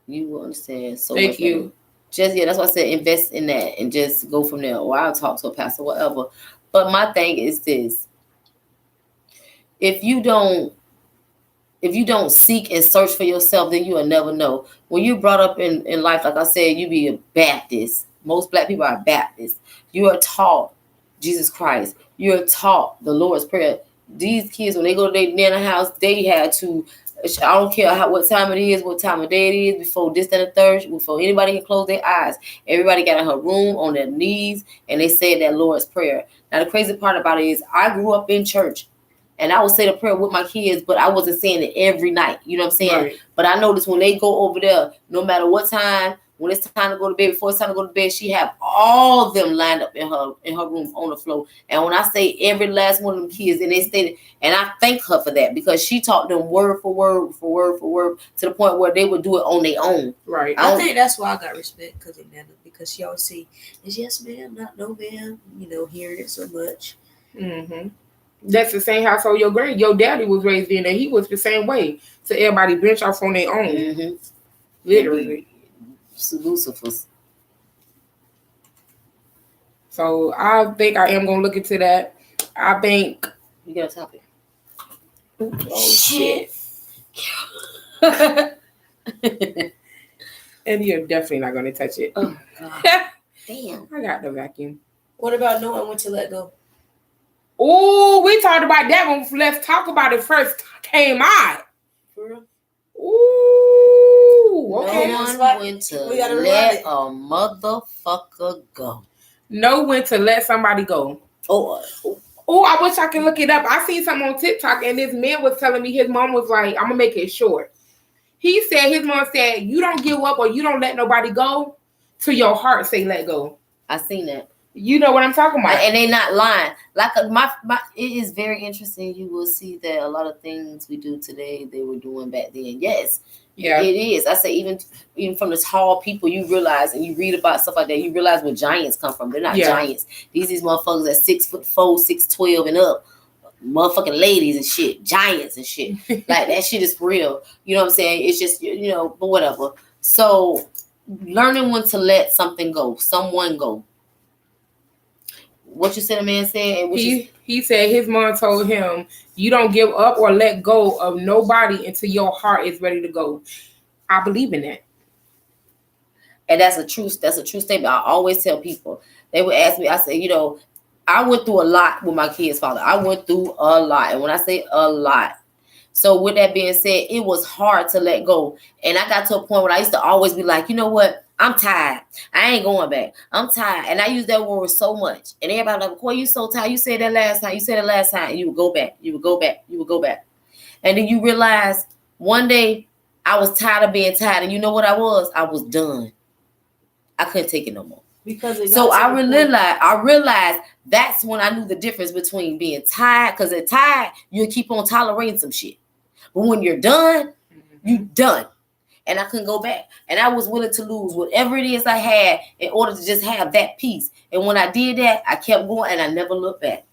you will understand. So thank you. That's why I said invest in that and just go from there. Or I'll talk to a pastor, whatever. But my thing is this. If you don't seek and search for yourself, then you will never know. When you brought up in life, like I said, you be a Baptist. Most black people are Baptists. You are taught Jesus Christ. You're taught the Lord's Prayer. These kids, when they go to their Nana house, they had to, I don't care what time it is, what time of day it is, before this and the third, before anybody can close their eyes. Everybody got in her room on their knees, and they said that Lord's Prayer. Now, the crazy part about it is I grew up in church, and I would say the prayer with my kids, but I wasn't saying it every night. You know what I'm saying? Right. But I noticed when they go over there, no matter what time, when it's time to go to bed, before it's time to go to bed, she have all of them lined up in her room on the floor. And when I say every last one of them kids, and they stated, and I thank her for that because she taught them word for word to the point where they would do it on their own. Right. I think that's why I got respect because she always say, yes, ma'am, not no, ma'am. Hearing it so much. Mm-hmm. That's the same household your daddy was raised in, and he was the same way. So everybody bench off on their own. Mm-hmm. Literally. Lucifers. So I think I am gonna look into that. I think you got a topic. Oh shit. And you're definitely not gonna touch it. Oh God. Damn. I got the vacuum. What about knowing when to let go? Oh, we talked about that one. Let's talk about it first. Came out. For real? Ooh, okay. Know when to let a motherfucker go. Know when to let somebody go. Oh, I wish I could look it up. I seen something on TikTok, and this man was telling me his mom was like, I'm gonna make it short. He said his mom said, you don't give up or you don't let nobody go till your heart say let go. I seen that. You know what I'm talking about. And they not lying. Like it is very interesting. You will see that a lot of things we do today, they were doing back then. Yes. Yeah. It is. I say even from the tall people, you realize and you read about stuff like that, you realize where giants come from. They're not giants. These motherfuckers at 6'4", 6'12" and up. Motherfucking ladies and shit. Giants and shit. Like that shit is real. You know what I'm saying? It's just, but whatever. So learning when to let something go, someone go. What you said, a man said? He said his mom told him, you don't give up or let go of nobody until your heart is ready to go. I believe in that. And that's a true statement. I always tell people. They would ask me, I say, you know, I went through a lot with my kid's father. I went through a lot. And when I say a lot, so with that being said, it was hard to let go. And I got to a point where I used to always be like, you know what? I'm tired. I ain't going back. I'm tired. And I use that word so much. And everybody like, boy, you so tired. You said that last time. You said it last time. And you would go back. You would go back. You would go back. And then you realize one day I was tired of being tired. And you know what I was? I was done. I couldn't take it no more. So I realized that's when I knew the difference between being tired. Because at tired, you'll keep on tolerating some shit. But when you're done, you're done. And I couldn't go back. And I was willing to lose whatever it is I had in order to just have that peace. And when I did that, I kept going and I never looked back.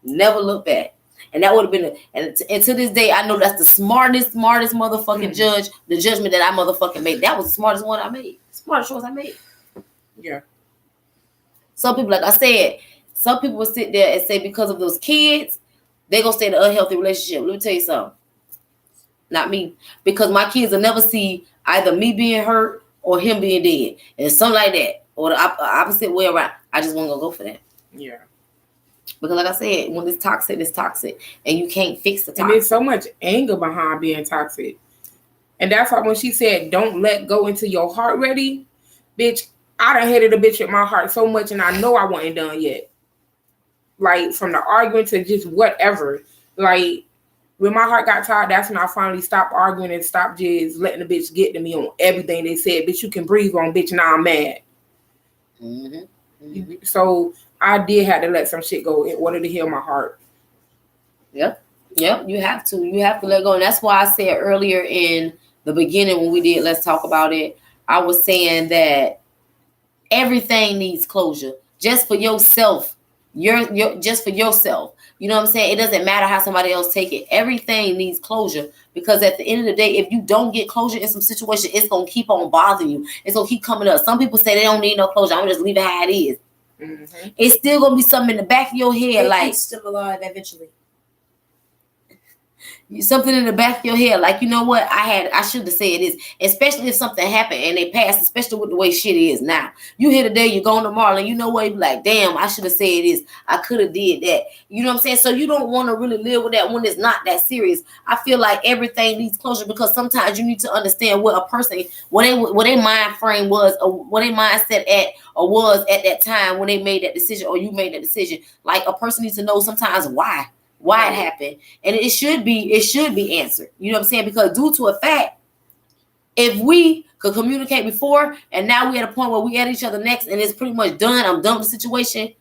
Never looked back. And that would have been, and to this day, I know that's the smartest motherfucking judge, the judgment that I motherfucking made. That was the smartest one I made. Smartest choice I made. Yeah. Some people, like I said, some people will sit there and say because of those kids, they're going to stay in an unhealthy relationship. Let me tell you something. Not me. Because my kids will never see either me being hurt or him being dead. And something like that. Or the opposite way around. I just want to go for that. Yeah. Because like I said, when it's toxic, it's toxic. And you can't fix the toxic. And there's so much anger behind being toxic. And that's why when she said, don't let go until your heart ready, bitch, I done hated a bitch with my heart so much and I know I wasn't done yet. Like, from the arguing to just whatever. Like, when my heart got tired, that's when I finally stopped arguing and stopped just letting the bitch get to me on everything they said. Bitch, you can breathe on, bitch, now I'm mad. So I did have to let some shit go in order to heal my heart. Yep, you have to. You have to let go. And that's why I said earlier in the beginning when we did Let's Talk About It, I was saying that everything needs closure. Just for yourself. You're just for yourself. You know what I'm saying? It doesn't matter how somebody else take it. Everything needs closure because at the end of the day, if you don't get closure in some situation, it's going to keep on bothering you. It's going to keep coming up. Some people say they don't need no closure. I'm going to just leave it how it is. It's still going to be something in the back of your head. Like, it's still alive eventually. Something in the back of your head, like, you know what, I should have said this, especially if something happened and they passed, especially with the way shit is now. You here today, you're going tomorrow, and you know what, you be like, damn, I should have said this, I could have did that. You know what I'm saying? So you don't want to really live with that when it's not that serious. I feel like everything needs closure because sometimes you need to understand what a person, what their mind frame was, or what their mindset was at that time when they made that decision, or you made that decision. Like, a person needs to know sometimes why it happened, and it should be answered. You know what I'm saying? Because due to a fact, if we could communicate before and now we're at a point where we at each other next and it's pretty much done, I'm done with the situation,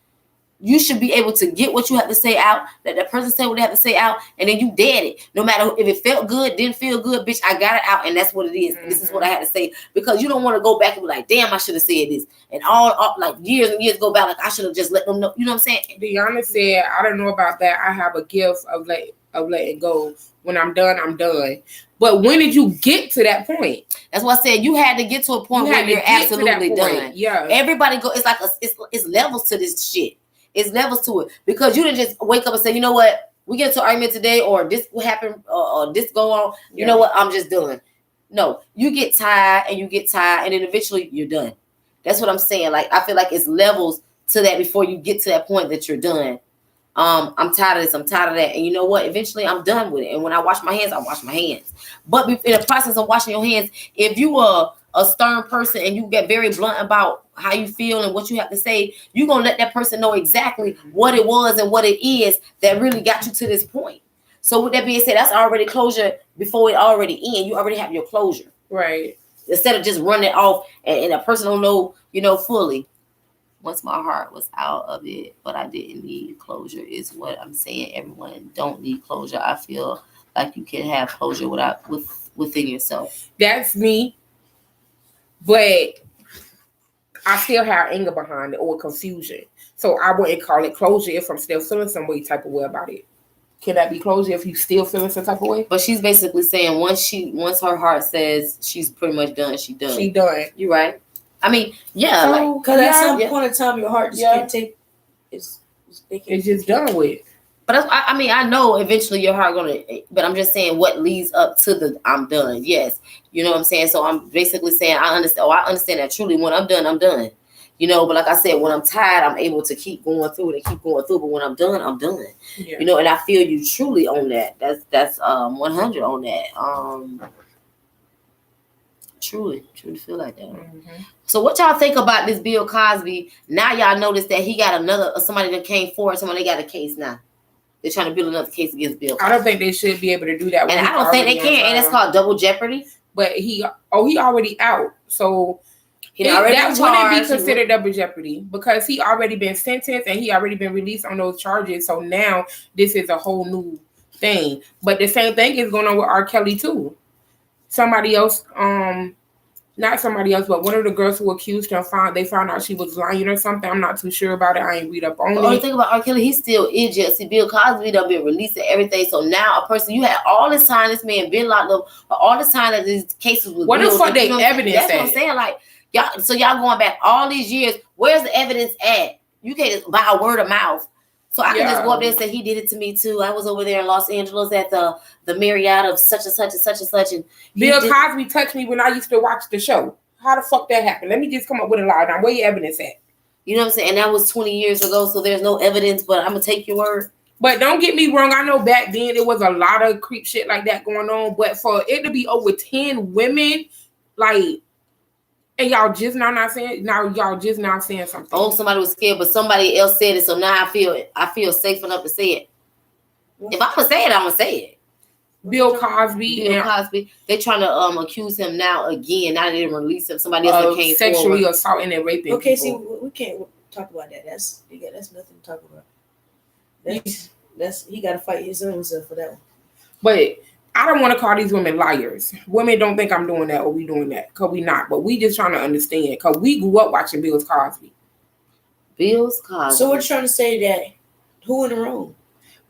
you should be able to get what you have to say out, let that person say what they have to say out, and then you dead it. No matter if it felt good, didn't feel good, bitch, I got it out, and that's what it is. This is what I had to say. Because you don't want to go back and be like, damn, I should have said this. And all like years and years go by, like I should have just let them know. You know what I'm saying? Deanna said, I don't know about that. I have a gift of letting go. When I'm done, I'm done. But when did you get to that point? That's what I said. You had to get to a point where you're absolutely done. Yeah. Everybody go. It's like it's levels to this shit. It's levels to it because you didn't just wake up and say, you know what, we get into an argument today, or this will happen, or this go on. You know what, I'm just done. No, you get tired, and then eventually you're done. That's what I'm saying. Like, I feel like it's levels to that before you get to that point that you're done. I'm tired of this. I'm tired of that. And you know what? Eventually, I'm done with it. And when I wash my hands, I wash my hands. But in the process of washing your hands, if you are a stern person and you get very blunt about how you feel and what you have to say, you're going to let that person know exactly what it was and what it is that really got you to this point. So with that being said, that's already closure before it already ends. You already have your closure. Right. Instead of just running it off and a person don't know, fully. Once my heart was out of it, but I didn't need closure is what I'm saying. Everyone don't need closure. I feel like you can have closure within yourself. That's me. But I still have anger behind it or confusion. So I wouldn't call it closure if I'm still feeling some type of way about it. Can that be closure if you still feeling some type of way? But she's basically saying once her heart says she's pretty much done, she done. She done. You're right. I mean, yeah, so, because at some point in time, your heart just can't take. It's just done with. But I mean, I know eventually your heart gonna. But I'm just saying what leads up to the I'm done. Yes, you know what I'm saying. So I'm basically saying I understand. Oh, I understand that truly. When I'm done, I'm done. You know, but like I said, when I'm tired, I'm able to keep going through it and keep going through. But when I'm done, I'm done. Yeah. You know, and I feel you truly on that. That's 100 on that. Truly feel like that. Mm-hmm. So what y'all think about this Bill Cosby? Now y'all notice that he got somebody that came forward. Somebody got a case now. They're trying to build another case against Bill Cosby. I don't think they should be able to do that. And I don't think they can. And it's called double jeopardy. But he already out. So that wouldn't be considered double jeopardy because he already been sentenced and he already been released on those charges. So now this is a whole new thing. But the same thing is going on with R. Kelly too. Somebody else, not somebody else, but one of the girls who accused him they found out she was lying or something. I'm not too sure about it. I ain't read up on it. The only thing about R. Kelly, he's still in jail. See, Bill Cosby done been released and everything. So now a person, you had all this time this man been locked up, all this time that these cases was what the fuck they evidence That's what I'm saying. Like y'all, so y'all going back all these years. Where's the evidence at? You can't just buy a word of mouth. So I can just go up there and say he did it to me too. I was over there in Los Angeles at the Marriott of such and such and such and such. And Bill Cosby touched me when I used to watch the show. How the fuck that happened? Let me just come up with a lie. Now, where your evidence at? You know what I'm saying? And that was 20 years ago, so there's no evidence, but I'm going to take your word. But don't get me wrong. I know back then there was a lot of creep shit like that going on. But for it to be over 10 women, like, and y'all just now saying something. Oh, somebody was scared, but somebody else said it, so now I feel safe enough to say it. If I'm going to say it, I'm going to say it. Bill Cosby. They're trying to accuse him now again. Now they didn't release him. Somebody else came sexually assaulting and raping. Okay, people. see, we can't talk about that. That's nothing to talk about. That's he got to fight his own self for that one. But I don't want to call these women liars. Women don't think I'm doing that or we doing that because we not. But we just trying to understand because we grew up watching Bill Cosby. So we're trying to say that who in the wrong?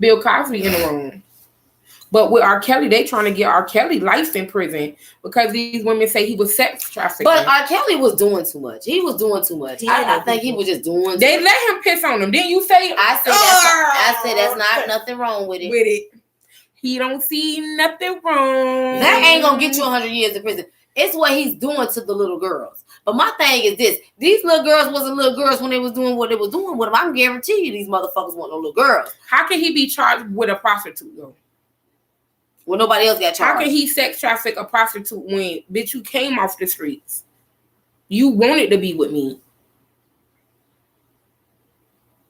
Bill Cosby in the wrong. But with R. Kelly, they trying to get R. Kelly life in prison because these women say he was sex trafficking. But R. Kelly was doing too much. He was doing too much. I think he was just doing. They let him piss on them. Didn't you say? I said that's not nothing wrong with it. He don't see nothing wrong. That ain't gonna get you 100 years in prison. It's what he's doing to the little girls. But my thing is this: these little girls wasn't little girls when they was doing what they was doing with them. I can guarantee you, these motherfuckers want no little girls. How can he be charged with a prostitute though? When nobody else got charged. How can he sex traffic a prostitute when, bitch, you came off the streets? You wanted to be with me.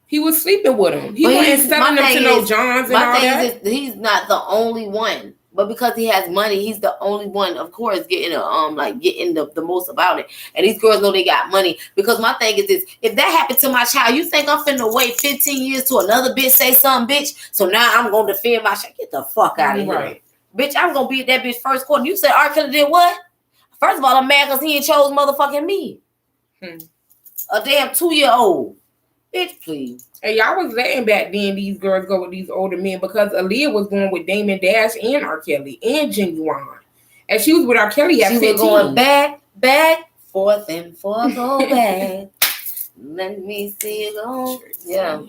He was sleeping with him. He wasn't selling them to no Johns and all that. He's not the only one. But because he has money, he's the only one, of course, getting the most about it. And these girls know they got money. Because my thing is this: if that happened to my child, you think I'm finna wait 15 years to another bitch say something, bitch? So now I'm gonna defend my child. Get the fuck out of here. Bitch, I'm gonna be at that bitch first court. You said R. Kelly did what? First of all, I'm mad because he ain't chose motherfucking me. A damn 2-year-old. Bitch, please. And y'all was letting back then these girls go with these older men because Aaliyah was going with Damon Dash and R. Kelly and Genuine. And she was with R. Kelly at 15. She was going back, forth and forth, go back. Let me see it go. Yeah.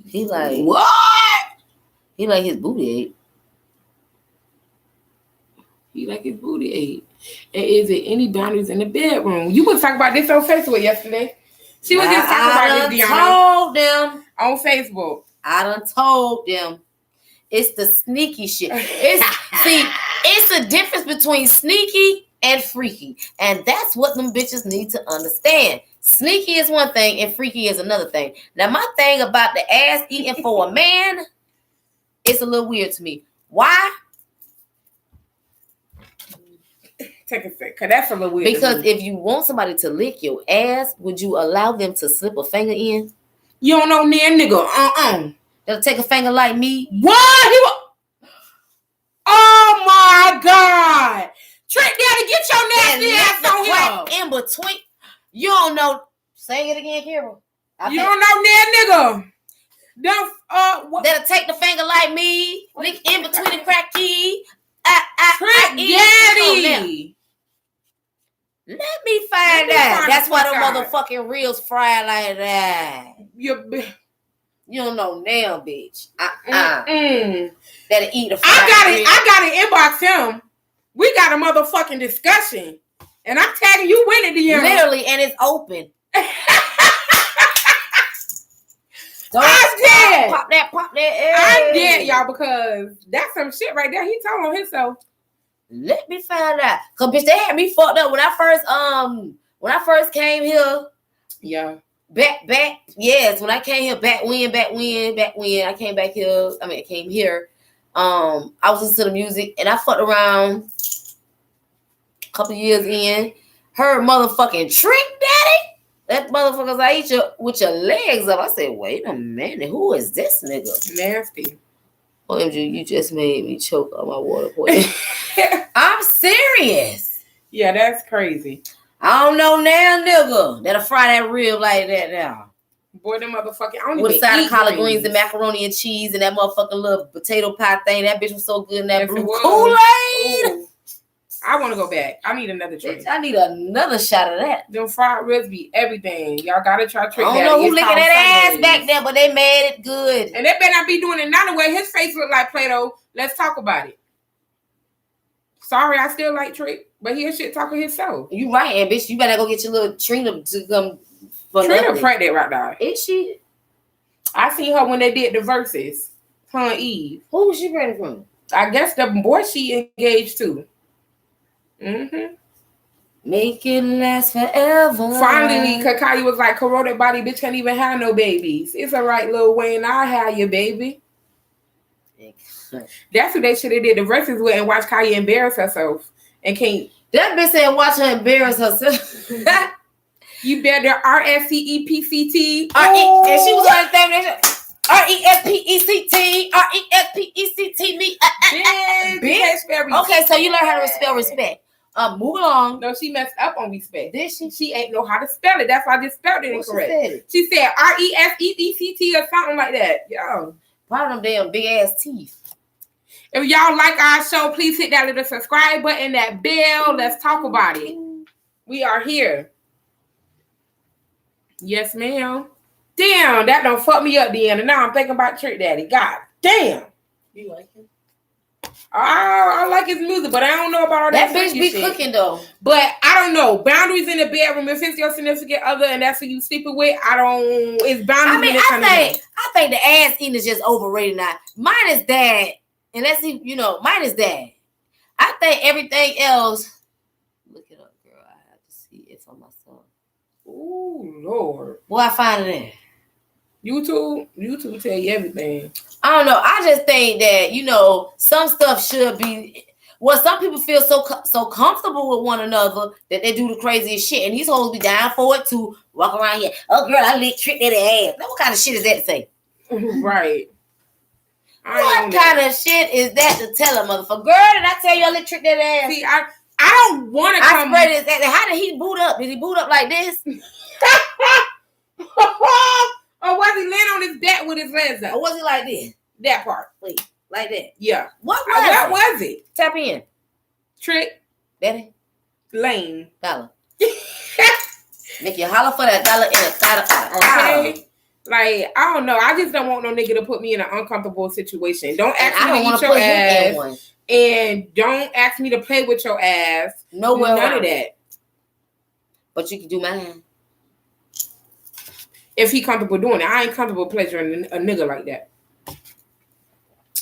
He like, what? He like his booty ate. He like his booty ate. And is there any boundaries in the bedroom? You was talking about this on Facebook yesterday. She was just talking about this, Deanna. I told them on Facebook. I done told them. It's the sneaky shit. It's a difference between sneaky and freaky. And that's what them bitches need to understand. Sneaky is one thing and freaky is another thing. Now, my thing about the ass eating for a man, it's a little weird to me. Why? Take a sec, because that's a little weird. Because if you want somebody to lick your ass, would you allow them to slip a finger in? You don't know near nigga. They'll take a finger like me. What? Oh my God. Trick Daddy, get your nasty ass on here. In between. You don't know. Say it again, Carol. You don't know near nigga. They'll take the finger like me. Lick in between the crack key. Trick Daddy. Let me find out. That's why the motherfucking reels fry like that. You don't know now, bitch. That'll eat a I gotta inbox him. We got a motherfucking discussion. And I'm tagging you in it, DM. Literally, and it's open. I'm dead. Pop that. I'm dead, y'all, because that's some shit right there. He told on himself. Let me find out. Cause bitch, they had me fucked up when I first came here. Yeah. Back. Yes, when I came here, back when I came back here. I came here. I was listening to the music and I fucked around a couple years in. Heard motherfucking Trick Daddy. That motherfucker's Aisha with your legs up. I said, wait a minute, who is this nigga? Nasty. OMG, you just made me choke on my water poison. I'm serious. Yeah, that's crazy. I don't know now, nigga, that'll fry that rib like that now. Boy, them motherfucking, I don't with a side of collard greens greens and macaroni and cheese and that motherfucking little potato pie thing. That bitch was so good in that yes, blue Kool-Aid. I want to go back. I need another drink. I need another shot of that. Them fried ribs be everything. Y'all gotta try Trick Daddy. I don't know who licking that ass back there, but they made it good. And they better not be doing it another way. His face look like Play-Doh. Let's talk about it. Sorry, I still like Trick, but he a shit talker himself. You right, and bitch, you better go get your little Trina to come. Trina pregnant right now. Is she? I seen her when they did the verses. Her and Eve. Who was she pregnant from? I guess the boy she engaged to. Mm-hmm. Make it last forever. Finally, Kakali was like, corroded body bitch can't even have no babies. It's all right, Lil Wayne, I'll have your baby. That's what they should have did the verses with and watch Kaya embarrass herself. And can't. That bitch said watch her embarrass herself. You better RSCEPCT. And she was on the thing. RESPECT. RESPECT me. Bitch. Okay, so you learn how to spell respect. Move along. No, she messed up on respect. Did she? She ain't know how to spell it. That's why I just spelled it incorrect. She said RESPECT or something like that. Yo. Probably them damn big ass teeth. If y'all like our show, please hit that little subscribe button, that bell. Let's talk about it. We are here. Yes, ma'am. Damn, that done fuck me up the end. And now I'm thinking about Trick Daddy. God damn. You like him? I like his music, but I don't know about all that. That bitch be shit. cooking though. But I don't know. Boundaries in the bedroom. If it's your significant other and that's who you sleeping with, I don't. It's boundaries. I think the ass eating is just overrated now. Mine is that, and let's see. Mine is that. I think everything else. Look it up, girl. I have to see it for myself. Oh Lord. Where I find it at? YouTube tell you everything. I don't know. I just think that, some stuff should be. Well, some people feel so comfortable with one another that they do the craziest shit. And these hoes be down for it to walk around here. Oh, girl, I lick Trick Daddy ass. Now, what kind of shit is that to say? Right. What kind of shit is that to tell a motherfucker? Girl, did I tell you I lick Trick Daddy ass? See, I don't want to come. I spread it exactly. How did he boot up? Did he boot up like this? Or was he laying on his back with his legs up? Or was he like this? That part. Wait, like that? Yeah. What was it? Tap in. Trick. Daddy. Lane. Dollar. Make you holler for that dollar in a side of okay. Like, I don't know. I just don't want no nigga to put me in an uncomfortable situation. Don't ask me to eat your ass. And don't ask me to play with your ass. None of that. But you can do mine. If he comfortable doing it. I ain't comfortable pleasuring a nigga like that.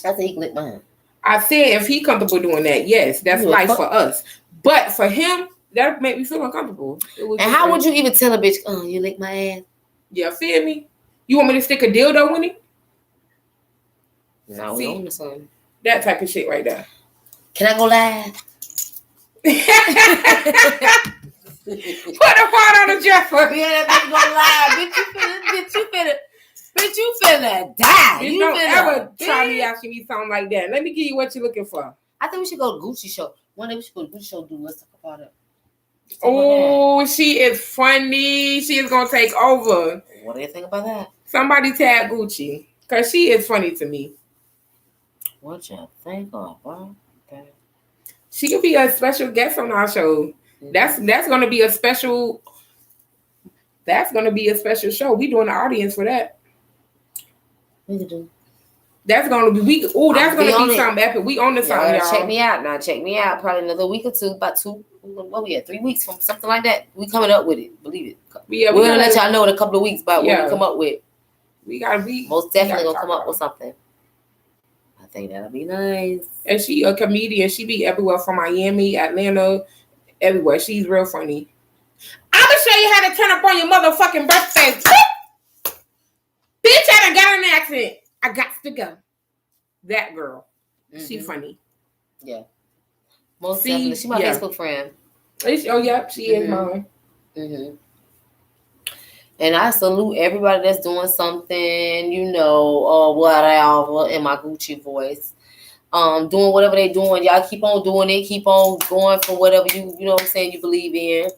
I think he can lick mine. I said if he comfortable doing that, yes, that's life for us. But for him, that make me feel uncomfortable. And how would you even tell a bitch, oh, you lick my ass? Yeah, feel me? You want me to stick a dildo in it? No, we own something. That type of shit right there. Can I go live? Put a part on the dresser. Yeah, that bitch go live. Bitch, you finna die. You don't ever try me asking me something like that. Let me give you what you're looking for. I think we should go to Gucci show. One day we should go to Gucci show. Let's talk about it. Oh, she is funny. She is gonna take over. What do you think about that? Somebody tag Gucci because she is funny to me. What you think of, bro? Okay. She could be a special guest on our show. Mm-hmm. That's gonna be a special. That's gonna be a special show. We doing the audience for that. We could do. That's gonna be that's gonna be something epic. We on to something, y'all. Check me out now. Check me out. Probably another week or two. About 2. What we at? 3 weeks from something like that. We coming up with it. Believe it. Yeah, we're gonna let y'all know in a couple of weeks about what we come up with. We gotta be most definitely gonna come up with something. I think that'll be nice. And she a comedian. She be everywhere from Miami, Atlanta, everywhere. She's real funny. I'm gonna show you how to turn up on your motherfucking birthday. Bitch, I done got an accent. I got to go. That girl. Mm-hmm. She funny. Yeah. Most definitely. She my Facebook friend. She is mine. Mm-hmm. And I salute everybody that's doing something, or whatever, in my Gucci voice. Doing whatever they doing. Y'all keep on doing it. Keep on going for whatever you know what I'm saying, you believe in.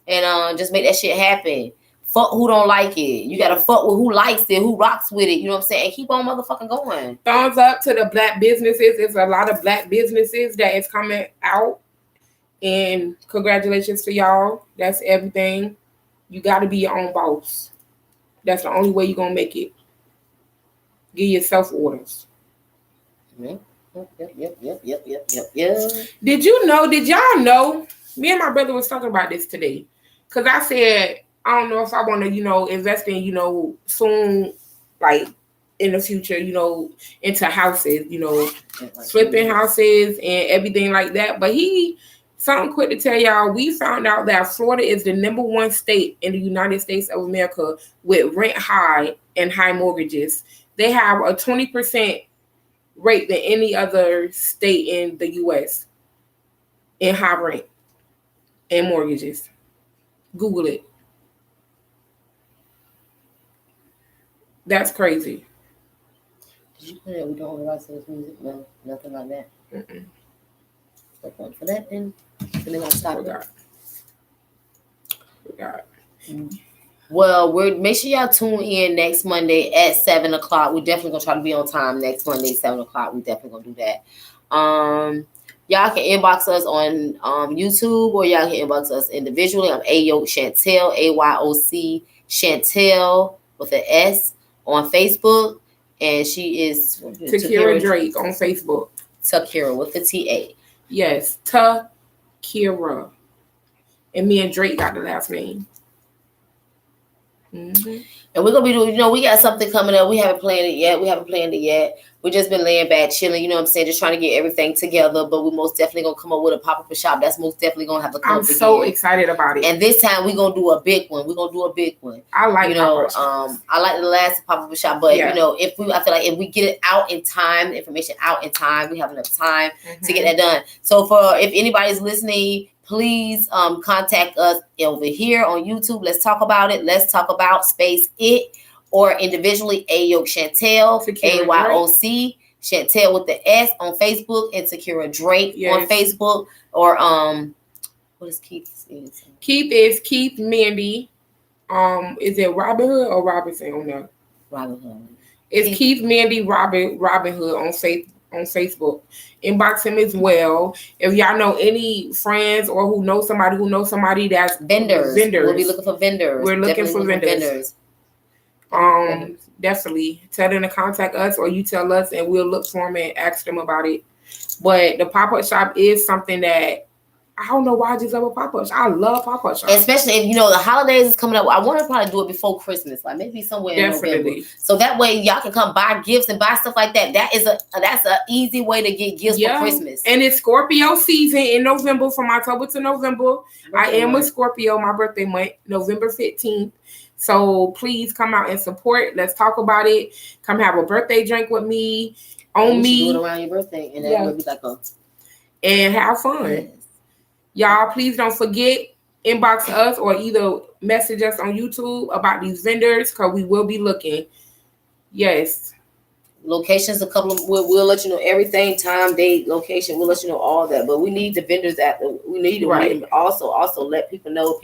And just make that shit happen. Fuck who don't like it. You gotta fuck with who likes it, who rocks with it. You know what I'm saying? And keep on motherfucking going. Thumbs up to the black businesses. There's a lot of black businesses that is coming out. And congratulations to y'all. That's everything. You gotta be your own boss. That's the only way you're gonna make it. Give yourself orders. Yep. Did y'all know? Me and my brother was talking about this today. Because I said, I don't know if I want to, invest in, soon, like in the future, into houses, flipping houses and everything like that. But something quick to tell y'all, we found out that Florida is the #1 state in the United States of America with rent high and high mortgages. They have a 20% rate than any other state in the U.S. in high rent and mortgages. Google it. That's crazy. Did you put it? We don't license music? No, nothing like that. No point for that then. So they're gonna stop it. Forgot. Well, make sure y'all tune in next Monday at 7:00. We're definitely gonna try to be on time next Monday, 7:00. We definitely gonna do that. Y'all can inbox us on YouTube, or y'all can inbox us individually. I'm Ayoc Chantel, AYOC Chantel with an S on Facebook, and she is Takira Drake on Facebook. Takira with the TA. Yes, Takira. And me and Drake got the last name. Mm-hmm. And we're gonna be doing, we got something coming up. We haven't planned it yet. We just been laying back, chilling, you know what I'm saying, just trying to get everything together. But we most definitely gonna come up with a pop-up shop. That's most definitely gonna have to come up again. I'm so excited about it. And this time we're gonna do a big one. I like I like the last pop-up shop, but I feel like if we get it out in time, the information out in time, we have enough time to get that done. So if anybody's listening, please contact us over here on YouTube. Let's talk about it. Let's talk about space it, or individually Ayoc Chantel, AYOC Chantel with the S on Facebook, and Takira Drake on Facebook. Or what is Keith's? Keith is Keith Mandy. Is it Robin Hood or Robinson on there? Robin Hood. It's Keith Mandy Robin Hood on Facebook. Inbox him as well. If y'all know any friends or who know somebody that's vendors. We'll be looking for vendors. We're looking for vendors. Definitely tell them to contact us, or you tell us, and we'll look for them and ask them about it. But the pop-up shop is something that I don't know why I just love a pop-up shop. I love pop-up shops. Especially if the holidays is coming up. I want to probably do it before Christmas, like maybe somewhere in November. So that way y'all can come buy gifts and buy stuff like that. That's an easy way to get gifts for Christmas. And it's Scorpio season in November, from October to November. I am a Scorpio, my birthday month, November 15th. So please come out and support. Let's talk about it. Come have a birthday drink with me. On me. Do it around your birthday, and that would be like and have fun. Yes. Y'all, please don't forget, inbox us or either message us on YouTube about these vendors, because we will be looking. Yes. Locations, we'll let you know everything, time, date, location. We'll let you know all that. But we need the vendors we need to also let people know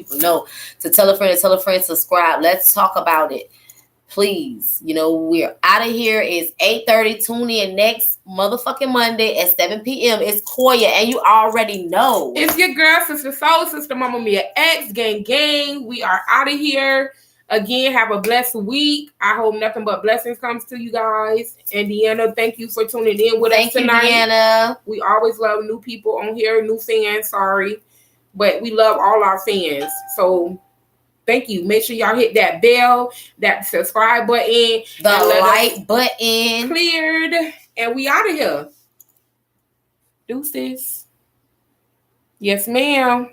to tell a friend, subscribe. Let's talk about it. Please, we're out of here. It's 8:30. Tune in next motherfucking Monday at 7 p.m. It's Koya, and you already know. It's your girl, Sister Soul, Sister Mama Mia X, gang. We are out of here. Again, have a blessed week. I hope nothing but blessings comes to you guys. And Deanna, thank you for tuning in with us tonight. Thank you, Deanna. We always love new people on here, new fans, sorry. But we love all our fans. So thank you. Make sure y'all hit that bell, that subscribe button. The like button. Cleared. And we out of here. Deuces. Yes, ma'am.